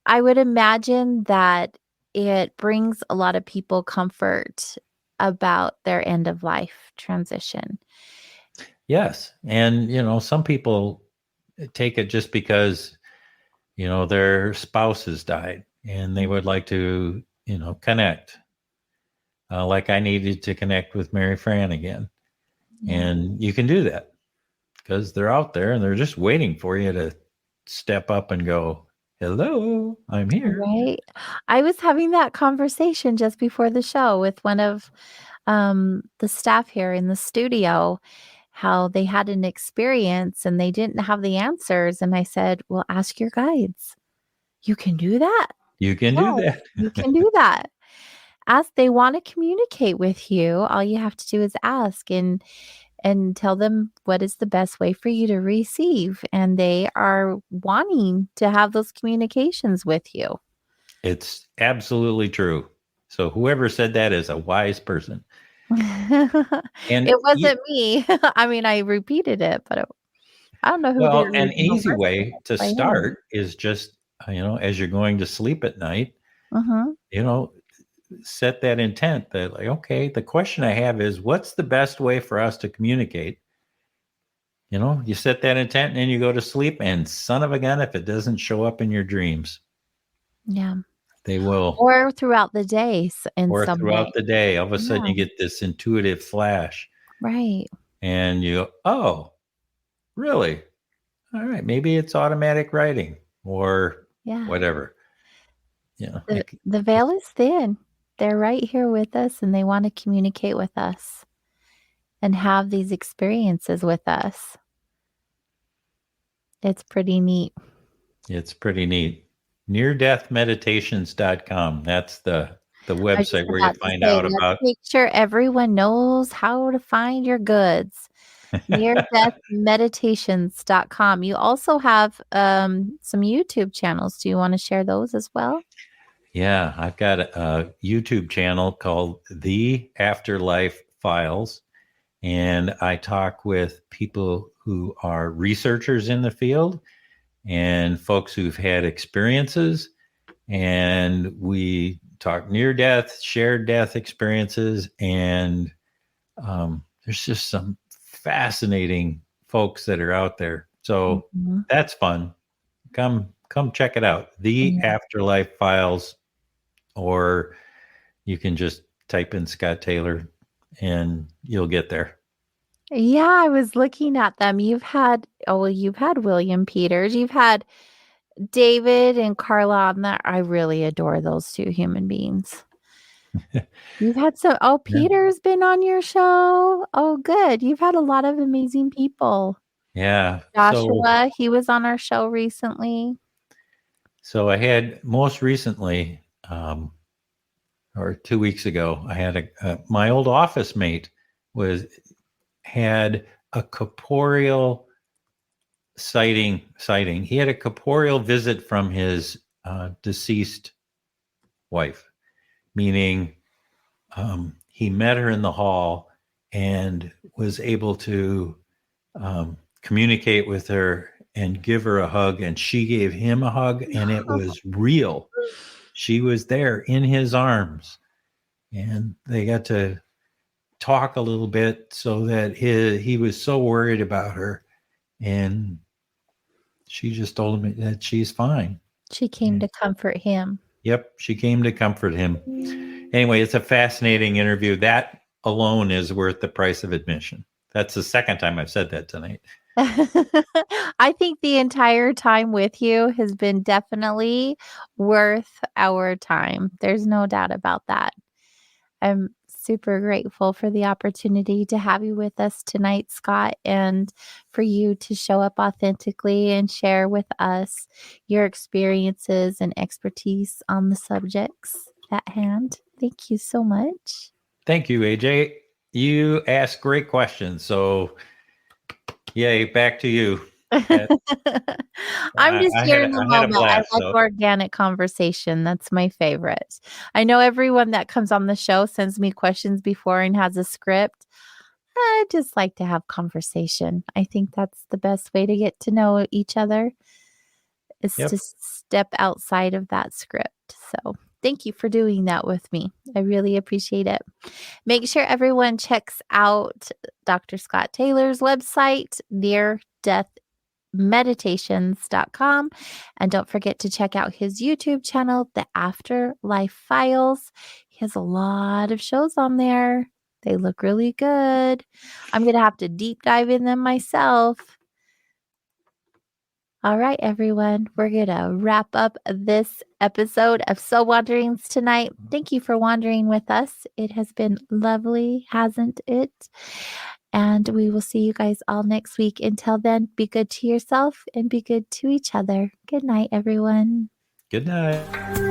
would imagine that it brings a lot of people comfort about their end of life transition. Yes. And, some people take it just because, their spouse has died and they would like to, connect. Like I needed to connect with Mary Fran again. Yeah. And you can do that because they're out there and they're just waiting for you to step up and go, hello, I'm here. Right. I was having that conversation just before the show with one of the staff here in the studio, how they had an experience and they didn't have the answers. And I said, well, ask your guides. You can do that. You can do that. You can do that. Ask, they want to communicate with you. All you have to do is ask and tell them what is the best way for you to receive. And they are wanting to have those communications with you. It's absolutely true. So whoever said that is a wise person. And it wasn't me. I mean, I repeated it, but I don't know who. Well, an easy way to start is just, as you're going to sleep at night, set that intent that like, okay, the question I have is, what's the best way for us to communicate? You set that intent and then you go to sleep, and son of a gun, if it doesn't show up in your dreams. Yeah. They will. Or throughout the day the day. All of a sudden you get this intuitive flash. Right. And you go, oh, really? All right. Maybe it's automatic writing or whatever. The veil is thin. They're right here with us and they want to communicate with us and have these experiences with us. It's pretty neat. It's pretty neat. NearDeathMeditations.com. That's the website where you find out about. Make sure everyone knows how to find your goods. NearDeathMeditations.com. You also have some YouTube channels. Do you want to share those as well? Yeah, I've got a YouTube channel called The Afterlife Files, and I talk with people who are researchers in the field and folks who've had experiences, and we talk near death, shared death experiences, and there's just some fascinating folks that are out there. So that's fun. Come come check it out. The Afterlife Files, or you can just type in Scott Taylor and you'll get there. Yeah, I was looking at them. You've had William Peters. You've had David and Carla on that. I really adore those two human beings. You've had Peter's been on your show. Oh, good. You've had a lot of amazing people. Yeah. Joshua, he was on our show recently. So I had most recently, or 2 weeks ago, I had my old office mate had a corporeal sighting. He had a corporeal visit from his deceased wife, meaning he met her in the hall and was able to communicate with her and give her a hug, and she gave him a hug, and it was real. She was there in his arms, and they got to talk a little bit, so that he was so worried about her, and she just told him that she's fine. She came to comfort him. Yep, she came to comfort him. Anyway, it's a fascinating interview. That alone is worth the price of admission. That's the second time I've said that tonight. I think the entire time with you has been definitely worth our time. There's no doubt about that. I'm super grateful for the opportunity to have you with us tonight, Scott, and for you to show up authentically and share with us your experiences and expertise on the subjects at hand. Thank you so much. Thank you, AJ. You asked great questions. So, yay, back to you. I'm just here in the moment. I like organic conversation. That's my favorite. I know everyone that comes on the show sends me questions before and has a script. I just like to have conversation. I think that's the best way to get to know each other, is to step outside of that script. So thank you for doing that with me. I really appreciate it. Make sure everyone checks out Dr. Scott Taylor's website, near-death-meditations.com, and don't forget to check out his YouTube channel, The Afterlife Files. He has a lot of shows on there. They look really good. I'm going to have to deep dive in them myself. All right, everyone, we're going to wrap up this episode of Soul Wanderings tonight. Thank you for wandering with us. It has been lovely, hasn't it? And we will see you guys all next week. Until then, be good to yourself and be good to each other. Good night, everyone. Good night.